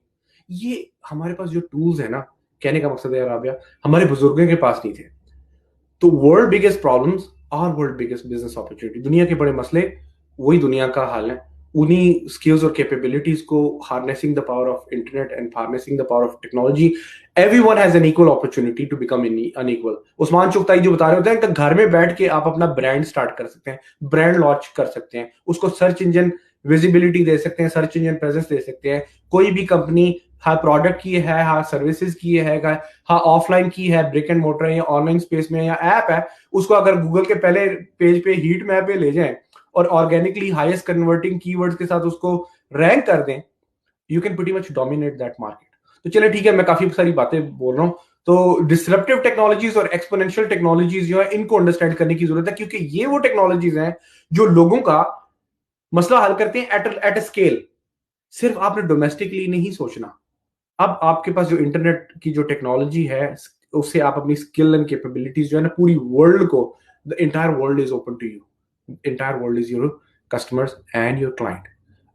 ये हमारे पास जो टूल्स है ना, कहने का मकसद है राबिया, हमारे बुजुर्गों के पास नहीं थे। तो वर्ल्ड बिगेस्ट प्रॉब्लम्स और वर्ल्ड बिगेस्ट बिजनेस अपॉर्चुनिटी, दुनिया के बड़े मसले वही दुनिया का हाल है। उन्हीं स्किल्स और कैपेबिलिटीज को, harnessing the power of internet and harnessing the power of technology, everyone has an equal opportunity to become unequal. Usman Chughtai जो बता रहे होते हैं कि घर में बैठ के आप अपना ब्रांड स्टार्ट कर सकते हैं, ब्रांड लॉन्च कर सकते हैं, उसको सर्च इंजन विजिबिलिटी दे सकते हैं, सर्च इंजन प्रेजेंस दे सकते हैं। कोई भी कंपनी, हाँ प्रोडक्ट की है, हाँ सर्विसेज की है, हाँ ऑफलाइन की है, ब्रिक एंड मोटर है या ऑनलाइन स्पेस में या ऐप है, उसको अगर गूगल के पहले पेज पे हीट मैप पे ले जाएं और ऑर्गेनिकली हाईएस्ट कन्वर्टिंग कीवर्ड्स के साथ उसको रैंक कर दें, you can pretty much dominate that market. तो चलिए ठीक है, मैं काफी सारी बातें बोल रहा हूँ। तो डिसरप्टिव टेक्नोलॉजीज और एक्सपोनेंशियल टेक्नोलॉजीज जो है, इनको अंडरस्टैंड करने की जरूरत है, क्योंकि ये वो टेक्नोलॉजीज हैं जो लोगों का मसला हल करते हैं एट स्केल। सिर्फ आपने डोमेस्टिकली नहीं सोचना। अब आपके पास जो इंटरनेट की जो टेक्नोलॉजी है, उससे आप अपनी स्किल एंड कैपेबिलिटीज जो है ना, पूरी वर्ल्ड को, the entire world is open to you, entire world is your customers and your client.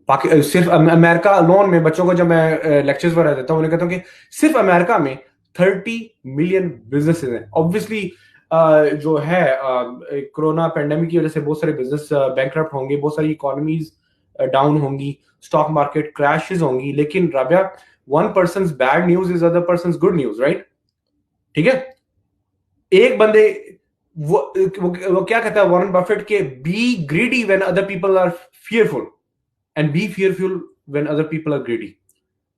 बाकी सिर्फ अमेरिका लोन में, बच्चों को जब मैं लेक्चर्स वगैरह देता हूँ, उन्हें कहता हूँ कि सिर्फ अमेरिका में 30 मिलियन बिजनेसेस हैं। ऑब्वियसली जो है कोरोना पेंडेमिक की वजह से बहुत सारे बिजनेस बैंकरप्ट होंगे, बहुत सारी इकोनॉमीज डाउन होंगी, स्टॉक मार्केट क्रैशेस होंगी, लेकिन Rabia, one person's bad news is other person's good news, right? ठीक है। एक बंदे वो क्या कहता है वॉरेन बफेट के, be greedy when other people are fearful and be fearful when other people are greedy.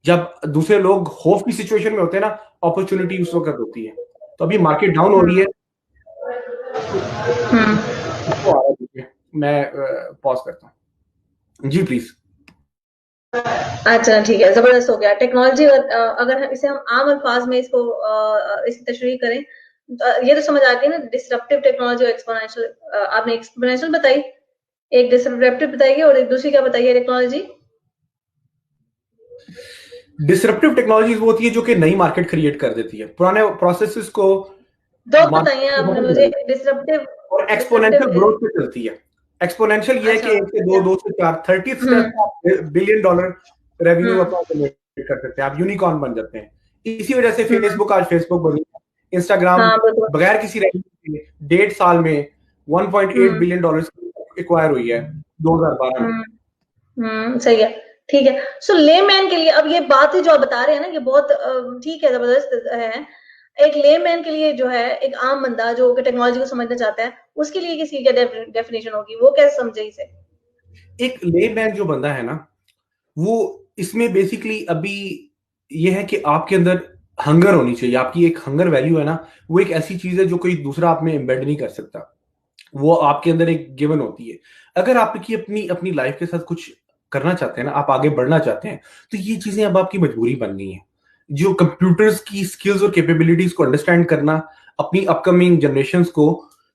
जब दूसरे लोग खौफ की सिचुएशन में होते हैं ना, अपॉर्चुनिटी उस वक्त होती है। तो अभी मार्केट डाउन हो रही है, मैं पॉज करता हूँ जी, प्लीज। अच्छा ठीक है, जबरदस्त हो गया। टेक्नोलॉजी अगर इसे हम आम अल्फाज में इसको इसकी तशरीह करें, ये तो समझ आ गई ना, डिसरप्टिव टेक्नोलॉजी और एक्सपोनेंशियल। आपने एक्सपोनेंशियल बताई, एक डिसरप्टिव बताइए, और एक दूसरी क्या बताइए टेक्नोलॉजी? डिसरप्टिव टेक्नोलॉजी वो होती है जो कि नई मार्केट क्रिएट कर देती है, पुराने प्रोसेसेस को। दो बताइए आपने मुझे, डिसरप्टिव और एक्सपोनेंशियल ग्रोथ पे चलती है। एक्सपोनेंशियल ये है कि 1 से 2, 2 से 4, 30 बिलियन डॉलर रेवेन्यू अपना जनरेट कर सकते हैं, आप यूनिकॉर्न बन जाते हैं। इसी वजह से फेसबुक आज फेसबुक बनी, इंस्टाग्राम बगैर किसी रेवेन्यू के 1.5 साल में 1.8 बिलियन डॉलर एक्वायर हुई है 2012 में। सही है, ठीक है। सो लेमैन के लिए अब ये बात जो आप बता रहे हैं ना, ये बहुत ठीक है, जबरदस्त है। एक लेमैन के लिए जो है, एक आम बंदा जो टेक्नोलॉजी को समझना चाहता है, उसके लिए किसी क्या डेफिनेशन होगी, वो कैसे समझे इसे? एक लेमैन जो बंदा है ना, वो इसमें बेसिकली अभी ये है कि आपके अंदर हंगर होनी चाहिए। आपकी एक हंगर वैल्यू है ना, वो एक ऐसी चीज है जो कोई दूसरा आप में एम्बेड नहीं कर सकता, वो आपके अंदर एक गिवन होती है। अगर आपकी अपनी अपनी लाइफ के साथ कुछ करना चाहते हैं ना, आप आगे बढ़ना चाहते हैं, तो ये चीजें अब आपकी मजबूरी बन गई हैं। जो कंप्यूटर्स की स्किल्स और कैपेबिलिटीज को अंडरस्टैंड करना, अपनी अपकमिंग जनरेशंस को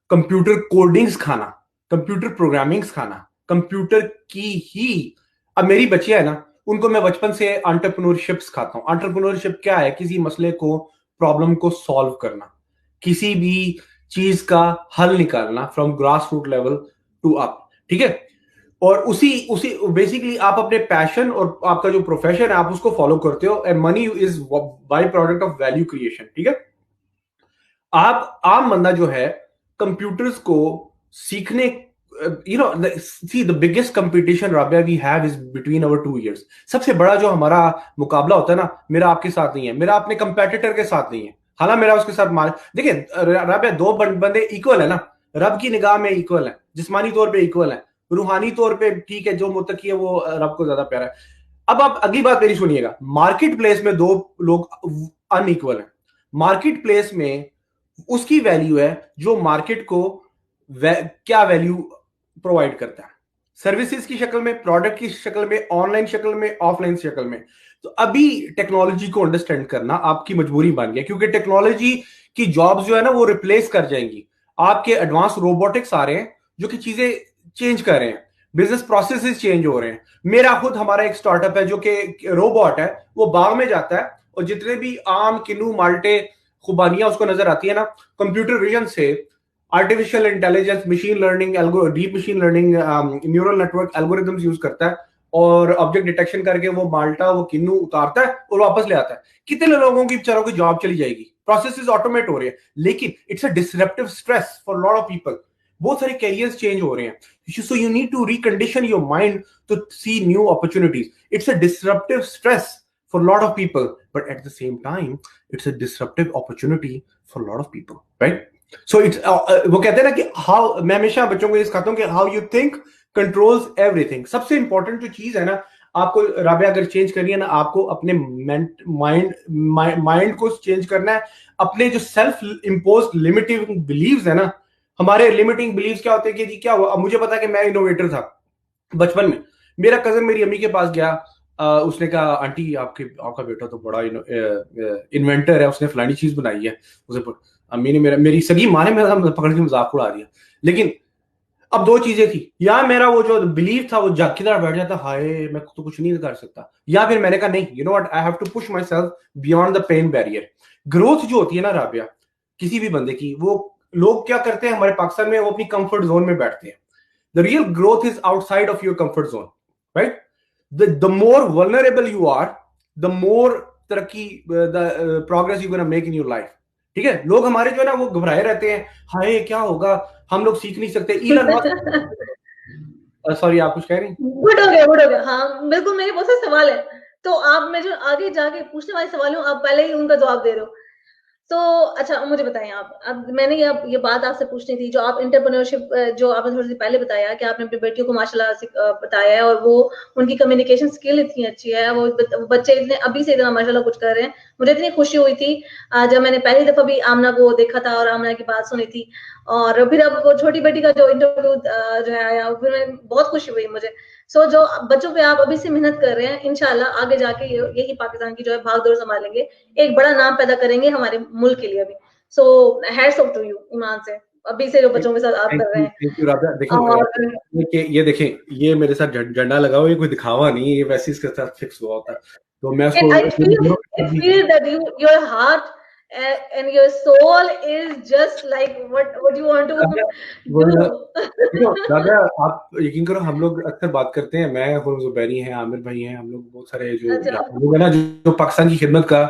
कंप्यूटर कोडिंग्स खाना, कंप्यूटर प्रोग्रामिंग खाना, कंप्यूटर की ही। अब मेरी बच्चियां है ना, उनको मैं बचपन से एंटरप्रेन्योरशिप सिखाता हूं। एंटरप्रेन्योरशिप क्या है? किसी मसले को, प्रॉब्लम को सॉल्व करना, किसी भी चीज का हल निकालना from grass root level to up, ठीक है। और उसी उसी बेसिकली आप अपने पैशन और आपका जो प्रोफेशन है, आप उसको फॉलो करते हो, and money is by product of value creation, ठीक है। आप आम बंदा जो है, कंप्यूटर्स को सीखने, you know, see the biggest competition Rabia we have is between our 2 ears. सबसे बड़ा जो हमारा मुकाबला होता है ना, मेरा आपके साथ नहीं है, मेरा अपने कंपेटिटर के साथ नहीं है। हालांकि मेरा उसके साथ मार, देखिए राबिया, दो बंदे इक्वल है ना, रब की निगाह में इक्वल है, जिस्मानी तौर पे इक्वल है, रूहानी तौर पे ठीक है, जो मुत्तकी है वो रब को ज्यादा प्यारा है। अब आप अगली बात मेरी सुनिएगा, मार्केट प्लेस में दो लोग अनइक्वल है। मार्केट प्लेस में उसकी वैल्यू है जो मार्केट को क्या वैल्यू प्रोवाइड करता है, सर्विसेज की शक्ल में, प्रोडक्ट की शक्ल में, ऑनलाइन शक्ल में, ऑफलाइन शक्ल में। तो अभी टेक्नोलॉजी को अंडरस्टैंड करना आपकी मजबूरी बन गया, क्योंकि टेक्नोलॉजी की जॉब्स जो है ना, वो रिप्लेस कर जाएंगी। आपके एडवांस रोबोटिक्स आ रहे हैं जो कि चीजें चेंज कर रहे हैं, बिजनेस प्रोसेसेस चेंज हो रहे हैं। मेरा खुद हमारा एक स्टार्टअप है जो कि रोबोट है, वो बाग में जाता है और जितने भी आम, किन्नू, माल्टे, खुबानियां उसको नजर आती है ना, कंप्यूटर विजन से artificial intelligence, machine learning, deep machine learning, neural network algorithms use करता है और ऑब्जेक्ट डिटेक्शन करके वो माल्टा वो किन्नू उतारता है और वापस ले आता है। कितने लोगों की बेचारों की जॉब चली जाएगी, प्रोसेसेस ऑटोमेट हो रहे हैं, लेकिन it's a disruptive stress for lot of people. बहुत सारे कैरियर्स चेंज हो रहे हैं, so you need to recondition your mind to see new opportunities. It's a disruptive stress for a lot of people, but at the same time it's a disruptive opportunity for a lot of people, right? So it's वो कहते हैं ना कि how, मैं हमेशा बच्चों को ये सिखाता हूँ कि how you think controls everything। सबसे इंपॉर्टेंट जो चीज है ना, आपको राबिया अगर चेंज करनी है ना, आपको अपने माइंड को चेंज करना है। अपने जो सेल्फ इम्पोज लिमिटिंग बिलीव्स है ना, हमारे लिमिटिंग बिलीव्स क्या होते हैं कि जी क्या हुआ, अब मुझे पता कि मैं इनोवेटर था बचपन में। मेरा कजन मेरी अम्मी के पास गया, उसने कहा आंटी आपका बेटा तो बड़ा इन्वेंटर है, उसने फलानी चीज बनाई है। उसे अम्मी ने मेरी सगी माँ ने मेरा पकड़ के मजाक उड़ा दिया। लेकिन अब दो चीजें थी, या मेरा वो जो बिलीव था वो जग की तरह बैठ जाता, हाय मैं तो कुछ नहीं कर सकता, या फिर मैंने कहा नहीं, you know what, I have to push myself beyond the pain barrier. Growth जो होती है ना राबिया, किसी भी बंदे की, वो लोग क्या करते हैं हमारे पाकिस्तान में, वो अपनी कंफर्ट जोन में बैठते हैं। The real growth is outside of your comfort zone, right? the more vulnerable you are, the more तरक्की, the progress you're gonna make in your life। ठीक है, लोग हमारे जो है ना वो घबराए रहते हैं, हाय क्या होगा, हम लोग सीख नहीं सकते। इलन मस्क सॉरी आप कुछ कह रही हैं? गुड हो गया, गुड हो गया। हाँ बिल्कुल, मेरे बहुत से सवाल है, तो आप मैं जो आगे जाके पूछने वाले सवाल हूँ, आप पहले ही उनका जवाब दे रहे हो। तो अच्छा मुझे बताएं आप, अब मैंने ये बात आपसे पूछनी थी, जो आप एंटरप्रेन्योरशिप जो आपने थोड़ी सी पहले बताया कि आपने अपनी बेटियों को माशाल्लाह बताया है, और वो उनकी कम्युनिकेशन स्किल इतनी अच्छी है, वो बच्चे इतने अभी से इतना माशाल्लाह कुछ कर रहे हैं। मुझे इतनी खुशी हुई थी जब मैंने पहली दफा भी आमना को देखा था और आमना की बात सुनी थी, और फिर अब वो छोटी बेटी का जो इंटरव्यू जो है आया, फिर बहुत खुशी हुई मुझे। सो जो बच्चों पे आप अभी से मेहनत कर रहे हैं, इंशाल्लाह आगे जाके यही पाकिस्तान की जो है भागदौड़ संभालेंगे, एक बड़ा नाम पैदा करेंगे हमारे मुल्क के लिए भी। So hats off to you ईमान से, अभी से जो बच्चों के साथ आप कर रहे हैं। Thank you Radha. देखें ये देखें, ये मेरे साथ झंडा लगा हुआ, ये कोई दिखावा नहीं है, ये वैसे इसके साथ फिक्स हुआ होता है, तो मैं And I उसको feel that your heart and your soul is just like what you want to do. दादा आप यकीन करो, हम लोग अक्सर बात करते हैं, मैं और जुबैरी हैं, आमिर भाई हैं, हम लोग बहुत सारे जो अच्छा, लोग हैं ना जो पाकिस्तान की खिदमत का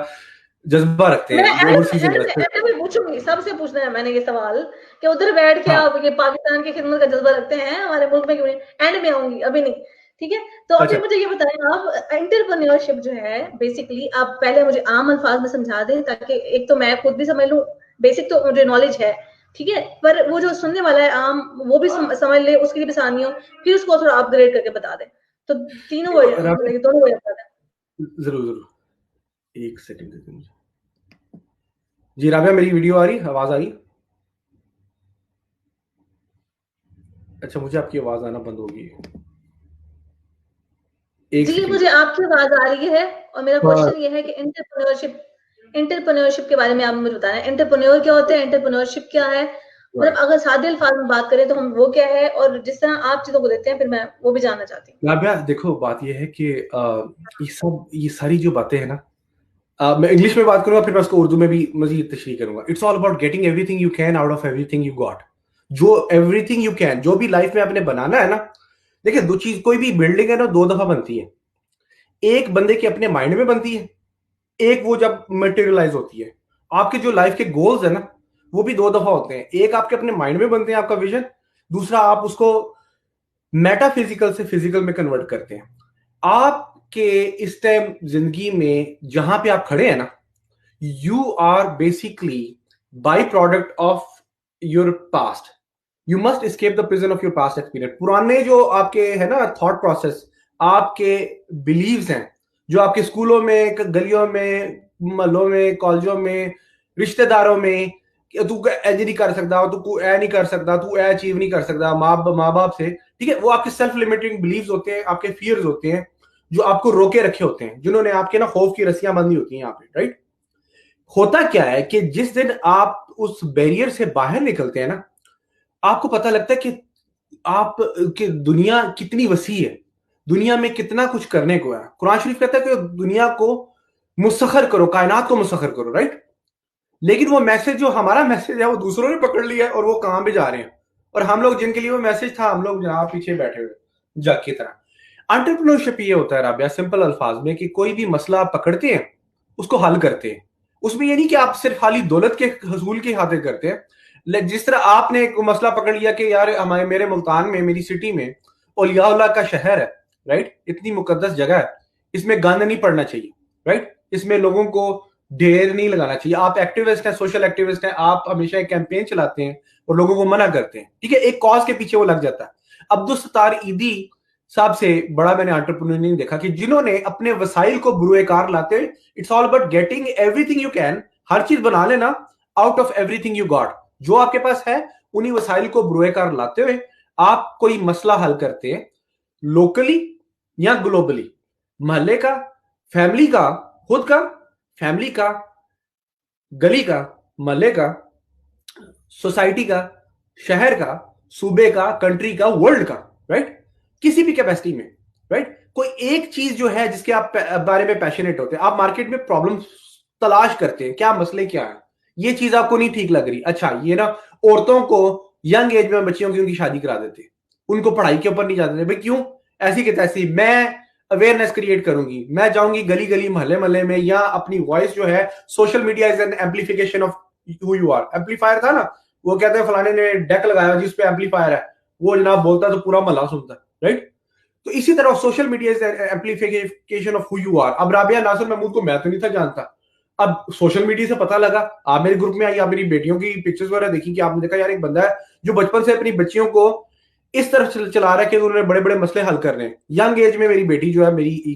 जज्बा रखते हैं, जो ओवरसीज इन्वेस्टर। मैं पूछूंगी, सबसे पूछना है मैंने ये सवाल कि उधर बैठ के आप ये पाकिस्तान की खिदमत का जज्बा रखते हैं, हमारे मुल्क में क्यों नहीं? एंड में आऊंगी, अभी नहीं, ठीक है? तो अभी मुझे ये बताएं आप, एंटरप्रेन्योरशिप जो है बेसिकली, आप पहले मुझे आम अल्फाज में समझा दें, ताकि एक तो मैं खुद भी समझ लूं, बेसिक तो मुझे नॉलेज है, ठीक है, पर वो जो सुनने वाला है आम, वो भी समझ ले, उसके लिए भी आसानी हो, फिर उसको थोड़ा अपग्रेड करके बता दें, तो तीनों दोनों वजह बता दें। जरूर जरूर, एक सेकंड दे मुझे। जी राबिया, मेरी वीडियो आ रही, आवाज आ रही? अच्छा, मुझे आपकी आवाज आना बंद होगी। जी मुझे आपकी आवाज आ रही है, और मेरा क्वेश्चन ये है कि एंटरप्रेन्योरशिप के बारे में आप मुझे बताएं, एंटरप्रेन्योर क्या होते हैं, एंटरप्रेन्योरशिप क्या है, मतलब अगर सादे अल्फाज में बात करें तो हम वो क्या है, और जिस तरह आप चीजों को देखते हैं, फिर मैं वो भी जानना चाहती हूँ। राबिया देखो, बात ये है कि ये सारी जो बातें हैं ना, मैं इंग्लिश में बात करूंगा, फिर मैं उसको उर्दू में भी मजीद तशरीह करूंगा। It's all about getting everything you can out of everything you got. जो एवरीथिंग यू कैन, जो भी लाइफ में आपने बनाना है ना, देखिए दो चीज, कोई भी बिल्डिंग है ना दो दफा बनती है, एक बंदे के अपने माइंड में बनती है, एक वो जब मटेरियलाइज होती है। आपके जो लाइफ के गोल्स है ना, वो भी दो दफा होते हैं, एक आपके अपने माइंड में बनते हैं, आपका विजन, दूसरा आप उसको मेटाफिजिकल से फिजिकल में कन्वर्ट करते हैं। आपके इस टाइम जिंदगी में जहां पे आप खड़े हैं ना, you are basically by product of your past. You must escape the prison of your past experience. पुराने जो आपके है ना थॉट प्रोसेस, आपके बिलीव्स हैं, जो आपके स्कूलों में, गलियों में, महलों में, कॉलेजों में, रिश्तेदारों में, तू ऐज नहीं कर सकता, तू ऐ नहीं कर सकता, तू ऐ अचीव नहीं कर सकता, माँ बाप से, ठीक है, वो आपके सेल्फ लिमिटिंग बिलीव्स होते हैं, आपके फियर्स होते हैं, जो आपको रोके रखे होते हैं, जिन्होंने आपके ना खौफ की रस्सियां बंधी होती हैं यहाँ पे, राइट? होता क्या है कि जिस दिन आप उस बैरियर से बाहर निकलते हैं ना, आपको पता लगता है कि आप कि दुनिया कितनी वसी है, दुनिया में कितना कुछ करने को है। कुरान शरीफ कहता है कि दुनिया को मुसखर करो, कायनात को मुसखर करो, राइट? लेकिन वो मैसेज, जो हमारा मैसेज है, वो दूसरों ने पकड़ लिया है और वो कहां पे जा रहे हैं, और हम लोग जिनके लिए वो मैसेज था, हम लोग जहां पीछे बैठे हुए जग की तरह। एंटरप्रेन्योरशिप ये होता है राबिया, सिंपल अल्फाज में, कि कोई भी मसला आप पकड़ते हैं उसको हल करते हैं। उसमें ये नहीं कि आप सिर्फ खाली दौलत के हसूल की खातिर करते हैं। जिस तरह आपने एक मसला पकड़ लिया कि यार हमारे मेरे मुल्तान में, मेरी सिटी में औलिया का शहर है, राइट, इतनी मुकद्दस जगह है, इसमें गंद नहीं पड़ना चाहिए, राइट, इसमें लोगों को ढेर नहीं लगाना चाहिए। आप एक्टिविस्ट हैं, सोशल एक्टिविस्ट हैं, आप हमेशा एक कैंपेन चलाते हैं और लोगों को मना करते हैं, ठीक है, एक कॉज के पीछे वो लग जाता है। अब्दुल सत्तार ईदी साहब से बड़ा मैंने एंटरप्रेन्योर नहीं देखा कि जिन्होंने अपने वसाइल को बुरुएकार लाते, it's all about getting everything you can, हर चीज बना लेना out of everything you got, जो आपके पास है उन्हीं वसाइल को बुरुएकार लाते हुए आप कोई मसला हल करते हैं, लोकली या ग्लोबली, मोहल्ले का, फैमिली का, खुद का, फैमिली का, गली का, मोहल्ले का, सोसाइटी का, शहर का, सूबे का, कंट्री का, वर्ल्ड का, राइट, किसी भी कैपेसिटी में, राइट। कोई एक चीज जो है जिसके आप बारे में पैशनेट होते हैं, आप मार्केट में प्रॉब्लम तलाश करते हैं, क्या मसले क्या है, ये चीज आपको नहीं ठीक लग रही, अच्छा ये ना औरतों को यंग एज में बच्चियों की उनकी शादी करा देते, उनको पढ़ाई के ऊपर नहीं जाते थे, भाई क्यों, ऐसी के तैसी, मैं अवेयरनेस क्रिएट करूंगी, मैं जाऊंगी गली गली मोहल्ले मोहल्ले में, या अपनी वॉइस जो है, social media is an amplification of who you are. Amplifier था ना, वो कहते हैं फलाने ने डेक लगाया जिस पे एम्पलीफायर है, वो जनाब बोलता है तो पूरा महल्ला सुनता है, राइट। तो इसी तरह social media is amplification of who you are. अब राबिया नासिर महमूद को मैं तो नहीं था जानता, अब सोशल मीडिया से पता लगा, आप मेरे ग्रुप में आई, आप मेरी बेटियों की पिक्चर्स वगैरह देखी कि आपने देखा यार एक बंदा है जो बचपन से अपनी बच्चियों को इस तरफ चला रहा है कि उन्होंने बड़े बड़े मसले हल कर रहे हैं। यंग एज में मेरी बेटी जो है, मेरी ई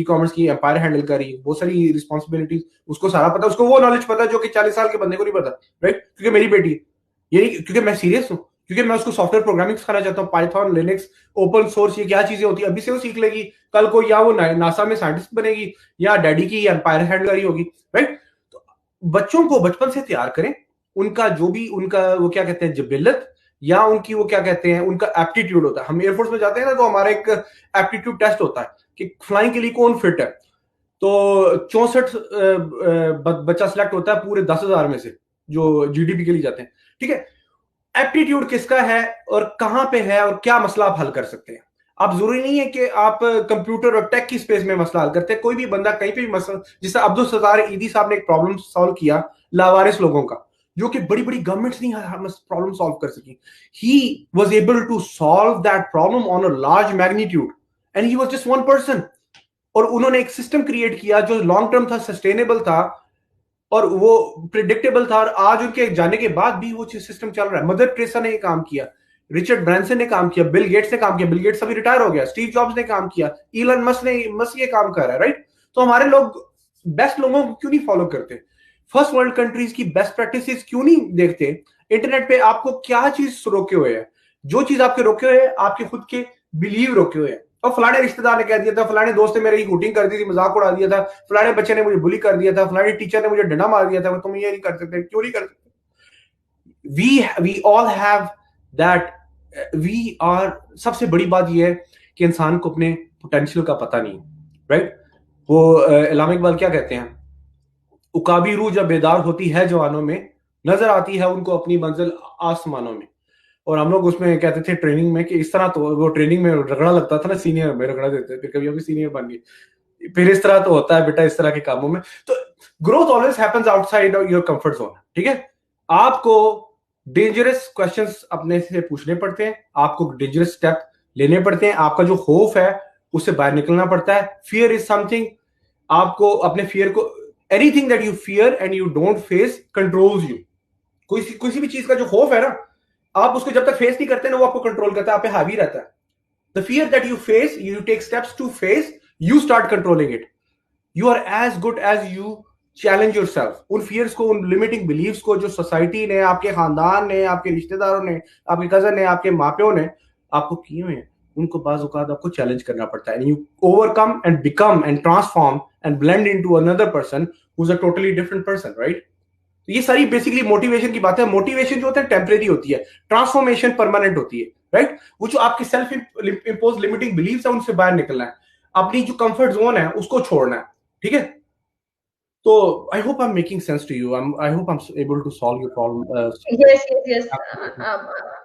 कॉमर्स की एम्पायर हैंडल कर रही है, बहुत सारी रिस्पॉन्सिबिलिटीज, उसको सारा पता, उसको वो नॉलेज पता है जो कि 40 साल के बंदे को नहीं पता, राइट, क्योंकि मेरी बेटी है, ये नहीं क्योंकि मैं सीरियस हूँ, क्योंकि मैं उसको सॉफ्टवेयर प्रोग्रामिंग सिखाना चाहता हूँ, पाइथन, लिनक्स, ओपन सोर्स, ये क्या चीजें होती है, अभी से वो सीख लेगी, कल को या वो नासा में साइंटिस्ट बनेगी या डैडी की एम्पायर हैंडल होगी, राइट। तो बच्चों को बचपन से तैयार करें, उनका जो भी उनका वो क्या कहते हैं जबिलत, या उनकी वो क्या कहते हैं उनका एप्टीट्यूड होता है। हम एयरफोर्स में जाते हैं ना, तो हमारा एक एप्टीट्यूड टेस्ट होता है कि फ्लाइंग के लिए कौन फिट है, तो 64 बच्चा सिलेक्ट होता है पूरे 10,000 में से जो जीडीपी के लिए जाते हैं, ठीक है। एप्टीट्यूड किसका है और कहां पे है और क्या मसला आप हल कर सकते हैं। आप जरूरी नहीं है कि आप कंप्यूटर और टेक की स्पेस में मसला हल करते हैं, कोई भी बंदा कहीं पे भी मसला, जैसे अब्दुल सत्तार ईदी साहब ने एक प्रॉब्लम सॉल्व किया लावारिस लोगों का, जो कि बड़ी बड़ी गवर्नमेंट्स नहीं प्रॉब्लम सॉल्व कर सकी, he was able to solve that problem on a large magnitude and he was just one person. और उन्होंने एक सिस्टम क्रिएट किया जो लॉन्ग टर्म था, सस्टेनेबल था और वो प्रिडिक्टेबल था, और आज उनके जाने के बाद भी वो सिस्टम चल रहा है। मदर टेरेसा ने काम किया, रिचर्ड ब्रांसन ने काम किया, बिल गेट्स ने काम किया, बिल गेट्स अभी रिटायर हो गया, स्टीव जॉब्स ने काम किया, इलन मस्क ये काम कर रहा है, राइट। तो हमारे लोग बेस्ट लोगों को क्यों नहीं फॉलो करते, फर्स्ट वर्ल्ड कंट्रीज की बेस्ट प्रैक्टिसेस क्यों नहीं देखते। इंटरनेट पे आपको क्या चीज रोके हुए है, जो चीज आपके रोके हुए है आपके खुद के बिलीव रोके हुए हैं। और फलाने रिश्तेदार ने कह दिया था, फलाने दोस्त ने मेरी हुटिंग कर दी थी, मजाक उड़ा दिया था, फलाने बच्चे ने मुझे बुली कर दिया था, फलाने टीचर ने मुझे डंडा मार दिया था, तुम ये नहीं कर सकते, क्यों नहीं कर सकते। We all have that, we are. सबसे बड़ी बात यह है कि इंसान को अपने पोटेंशियल का पता नहीं, राइट। वो इलामा इकबाल क्या कहते हैं, उकाबी रूह जब बेदार होती है जवानों में, नजर आती है उनको अपनी मंजिल आसमानों में। और हम लोग उसमें कहते थे ट्रेनिंग में कि इस तरह, तो वो ट्रेनिंग में रगड़ा लगता था ना, सीनियर में रगड़ा देते, फिर कभी अभी सीनियर बन गए, फिर इस तरह तो होता है बेटा, इस तरह के कामों में। तो growth always happens outside your comfort zone, ठीक है। आपको डेंजरस क्वेश्चंस अपने से पूछने पड़ते हैं, आपको डेंजरस स्टेप लेने पड़ते हैं, आपका जो खौफ है उससे बाहर निकलना पड़ता है। फियर इज समथिंग, आपको अपने फियर को, anything that you fear and you don't face controls you. कोई भी चीज का जो खौफ है ना, आप उसको जब तक फेस नहीं करते ना, वो आपको कंट्रोल करता है, आप पे हावी रहता है। The fear that you face, you take steps to face, you start controlling it. You are as good as you challenge yourself. उन फियर्स को, उन लिमिटिंग बिलीव्स को जो सोसाइटी ने, आपके खानदान ने, आपके रिश्तेदारों ने, आपके कजन ने, आपके माँ-प्यो ने आपको किए हुए हैं, उनको बाज़ औक़ात आपको चैलेंज करना पड़ता है। And you overcome and become and transform and blend into another person who is a totally different person, right. ये सारी बेसिकली मोटिवेशन की बात है। मोटिवेशन जो होता है टेम्परेरी होती है, ट्रांसफॉर्मेशन परमानेंट होती है, राइट। वो जो आपकी सेल्फ इंपोज लिमिटिंग बिलीव्स है, उनसे बाहर निकलना है, अपनी जो कंफर्ट जोन है उसको छोड़ना है, ठीक है। तो I hope I am making sense to you, I hope I am able to solve your problem. Yes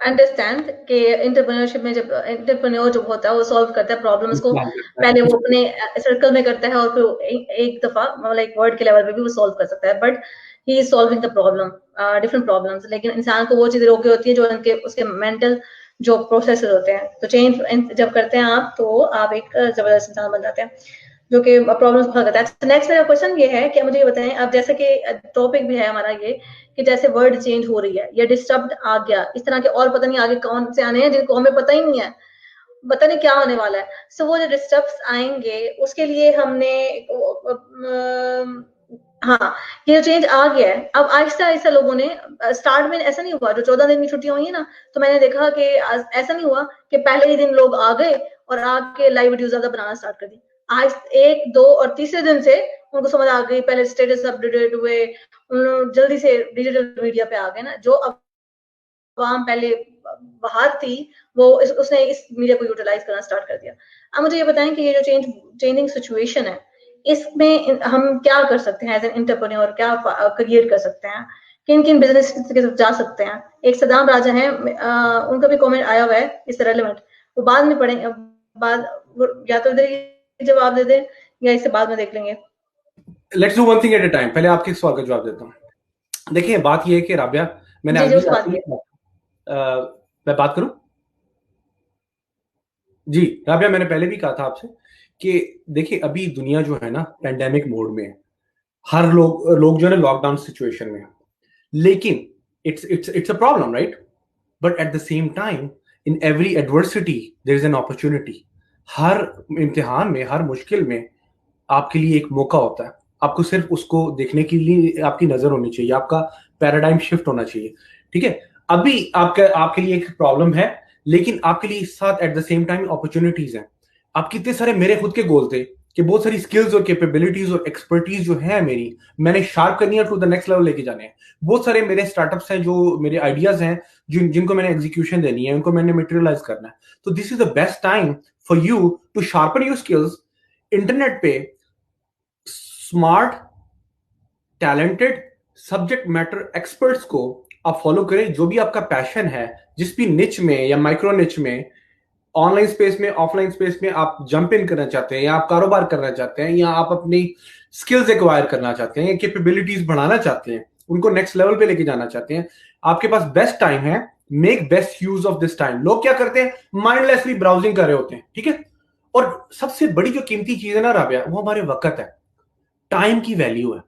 understand कि एंटरप्रेन्योरशिप में जब एंटरप्रेन्योर जो होता है वो सॉल्व करता है प्रॉब्लम्स को, पहले वो अपने सर्कल में करता है और फिर एक दफा लाइक वर्ल्ड के लेवल पे भी वो सॉल्व कर सकता है, but he is solving the problem, different problems. लेकिन इंसान को वो चीजें रोकी होती है जो उनके उसके मेंटल जो प्रोसेसेस होते हैं। तो चेंज जब करते हैं आप, तो आप एक जबरदस्त इंसान बन जाते हैं जो कि प्रॉब्लम्स को हल करता है। नेक्स्ट मेरा क्वेश्चन ये है कि मुझे ये बताएं आप, जैसे कि टॉपिक भी है हमारा ये कि जैसे वर्ल्ड चेंज हो रही है या डिस्टर्ब आ गया, इस तरह के और पता नहीं आगे कौन से आने हैं जिनको हमें पता ही नहीं है, पता नहीं क्या होने वाला है। सो वो जो डिस्टर्ब्स आएंगे उसके लिए हमने हाँ, ये चेंज आ गया है। अब आहिस्ता आहिस्ता लोगों ने, स्टार्ट में ऐसा नहीं हुआ, जो 14 दिन की छुट्टियां हुई है ना, तो मैंने देखा कि ऐसा नहीं हुआ कि पहले ही दिन लोग आ गए और आके लाइव वीडियो ज्यादा बनाना स्टार्ट कर दी। आज 1, 2 और तीसरे दिन से उनको समझ आ गई, पहले स्टेटस अपडेट हुए, उन लोग जल्दी से डिजिटल मीडिया पे आ गए ना। जो अवाम पहले बाहर थी, वो उसने इस मीडिया को यूटिलाइज करना स्टार्ट कर दिया। अब मुझे ये बताएं कि ये जो चेंजिंग सिचुएशन है, इसमें हम क्या कर सकते हैं एज एन एंटरप्रेन्योर, क्या क्रिएट कर सकते हैं, किन किन बिजनेस की तरफ जा सकते हैं। एक सदाम राजा है, उनका भी कमेंट आया हुआ है इस रेलेवेंट, वो बाद में पढ़ेंगे, बाद या तो इधर जवाब दे दे या इसे बाद में देख लेंगे। Let's do one thing at a time. पहले आपके सवाल का जवाब देता हूँ। देखिए बात ये है कि राबिया, मैंने जी आज जी, भी उसके बाद मैं बात करूं? जी राबिया, मैंने पहले भी कहा था आपसे कि देखिए अभी दुनिया जो है ना पेंडेमिक मोड में है। हर लोग जो है लॉकडाउन सिचुएशन में है। लेकिन it's a problem, right? But at the same time in every adversity there is an opportunity. हर इम्तिहान में, हर मुश्किल में आपके लिए एक मौका होता है। आपको सिर्फ उसको देखने के लिए आपकी नजर होनी चाहिए, आपका पैराडाइम शिफ्ट होना चाहिए। ठीक है, अभी आपके लिए एक प्रॉब्लम है, लेकिन आपके लिए साथ eight the same time opportunities हैं। आप कितने सारे, मेरे खुद के गोल थे कि बहुत सारी स्किल्स और कैपेबिलिटीज और एक्सपर्टीज जो है मेरी, मैंने शार्प करनी है, टू द नेक्स्ट लेवल लेके जाने हैं। बहुत सारे मेरे स्टार्टअप्स हैं, जो मेरे आइडियाज हैं, जिनको मैंने एग्जीक्यूशन देनी है, उनको मैंने मटेरियलाइज करना है। तो this is the best time for you to sharpen your skills. Internet पे smart, talented subject matter experts को आप फॉलो करें। जो भी आपका पैशन है, जिस भी निच में या माइक्रो निच में, ऑनलाइन स्पेस में, ऑफलाइन स्पेस में आप जंप इन करना चाहते हैं, या आप कारोबार करना चाहते हैं, या आप अपनी स्किल्स एक्वायर करना चाहते हैं, या कैपेबिलिटीज बढ़ाना चाहते हैं, उनको नेक्स्ट लेवल पे लेके जाना चाहते हैं, आपके पास बेस्ट टाइम है। Make best use of this time. लोग क्या करते हैं? माइंडलेसली ब्राउजिंग कर रहे होते हैं, ठीक है। और सबसे बड़ी जो कीमती चीज है ना राबिया, वो हमारे वक्त है, टाइम की वैल्यू है।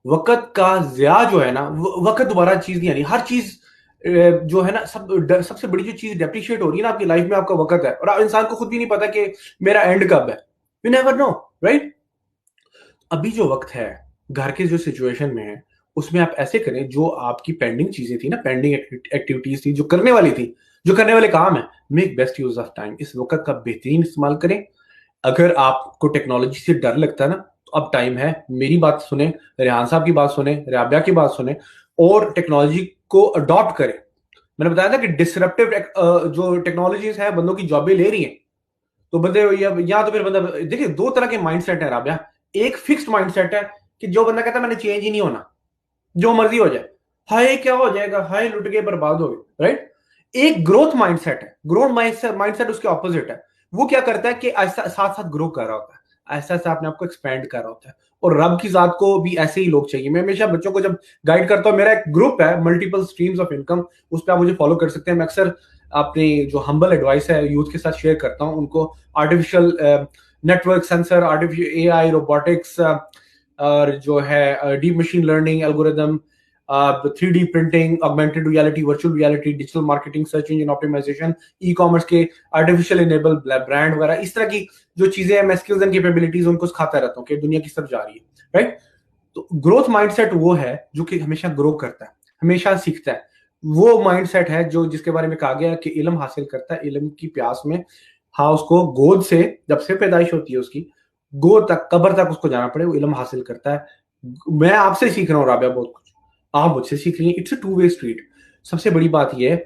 वक्त का ज़िया जो है ना, वक्त दोबारा चीज नहीं आनी। हर चीज जो है ना, सबसे बड़ी जो चीज डेप्रिशिएट हो रही है ना आपकी लाइफ में, आपका वक्त है। और इंसान को खुद भी नहीं पता कि मेरा एंड कब है। You never know, right? अभी जो वक्त है, घर के जो सिचुएशन में है, उसमें आप ऐसे करें, जो आपकी पेंडिंग चीजें थी ना, पेंडिंग एक्टिविटीज थी, जो करने वाली थी, जो करने वाले काम है, make best use of time. इस वक्त का बेहतरीन इस्तेमाल करें। अगर आपको टेक्नोलॉजी से डर लगता है ना, तो अब टाइम है, मेरी बात सुने, रेहान साहब की बात सुने, राबिया की बात सुने, और टेक्नोलॉजी को अडॉप्ट करें। मैंने बताया था कि डिसरप्टिव जो टेक्नोलॉजीज है, बंदों की जॉबें ले रही हैं। तो बंदे या तो फिर बंदा, देखिए दो तरह के माइंडसेट है राबिया। एक फिक्स्ड माइंडसेट है कि जो बंदा कहता है मैंने चेंज ही नहीं होना, जो मर्जी हो जाए, हाय क्या हो जाएगा, हाय लुट गए, बर्बाद हो गए, राइट? एक ग्रोथ माइंडसेट है। ग्रोथ माइंडसेट उसके ऑपोजिट है। वो क्या करता है कि ऐसा साथ साथ ग्रो कर रहा होता है, ऐसा ऐसा अपने आप को एक्सपेंड कर रहा होता है। और रब की जात को भी ऐसे ही लोग चाहिए। मैं हमेशा बच्चों को जब गाइड करता हूँ, मेरा एक ग्रुप है मल्टीपल स्ट्रीम्स ऑफ इनकम, उस पर आप मुझे फॉलो कर सकते हैं। मैं अक्सर अपनी जो हम्बल एडवाइस है यूथ के साथ शेयर करता हूँ, उनको artificial network, sensor, artificial AI, robotics, और जो है deep machine learning algorithm, 3D printing, augmented reality, virtual reality, digital marketing, search engine optimisation, e commerce के आर्टिफिशियल इनेबल ब्रांड वगैरह, इस तरह की जो चीजें हैं, मैं स्किल्स एंड कैपेबिलिटीज उनको सिखाता रहता हूँ कि दुनिया किस तरफ जा रही है, राइट? तो ग्रोथ माइंडसेट वो है जो कि हमेशा ग्रो करता है, हमेशा सीखता है। वो माइंडसेट है जो, जिसके बारे में कहा गया है कि इल्म हासिल करता है, इल्म की प्यास में, हाँ, उसको गोद से, जब से पैदाइश होती है उसकी, गोद तक, कब्र तक उसको जाना पड़े, वो इल्म हासिल करता है। मैं आपसे सीख रहा हूँ राबिया बहुत कुछ, आप मुझसे सीख रही हैं। It's a two way street. सबसे बड़ी बात यह है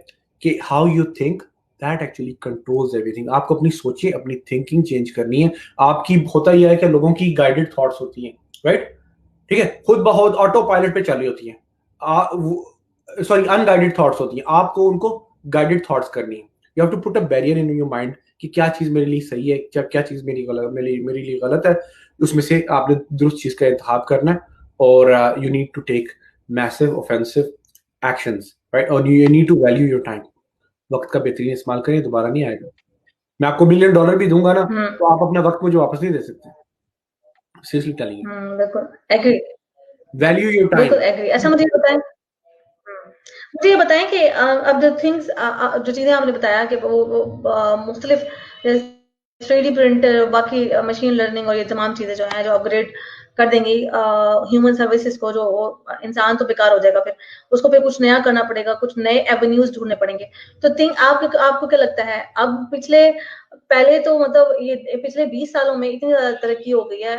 कि how you think that actually controls everything. आपको अपनी सोचें, अपनी थिंकिंग चेंज करनी है। आपकी होता यह है कि लोगों की गाइडेड थॉट्स होती हैं, राइट? ठीक है, खुद ब खुद ऑटो पायलट पे चल रही होती है, सॉरी अनगाइडेड थॉट्स होती हैं, आपको उनको गाइडेड थॉट्स करनी है। You have to put a barrier in your mind कि क्या चीज मेरे लिए सही है, क्या क्या चीज मेरे लिए गलत है, उसमें से आपने दुरुस्त चीज का इंतखाब करना है, और you need to take massive offensive actions, right, और you need to value your time. वक्त का बेहतरीन इस्तेमाल करें, दोबारा नहीं आएगा। मैं आपको $1 मिलियन भी दूंगा ना, तो आप अपना वक्त मुझे वापस नहीं दे सकते, सीरियसली टेलिंग यू। बिल्कुल एग्री, वैल्यू योर टाइम। बिल्कुल एग्री। अच्छा मुझे ये बताएं, मुझे ये बताएं कि अब द थिंग्स, जो चीजें आपने बताया कि वो मुख्तलिफ 3D प्रिंटर, बाकी मशीन लर्निंग और ये तमाम चीजें जो हैं जो अपग्रेड कर देंगी ह्यूमन सर्विसेज को, जो इंसान तो बेकार हो जाएगा, फिर उसको फिर कुछ नया करना पड़ेगा, कुछ नए एवेन्यूज ढूंढने पड़ेंगे। तो थिंक आपको क्या लगता है, अब पहले तो मतलब ये पिछले 20 सालों में इतनी ज्यादा तरक्की हो गई है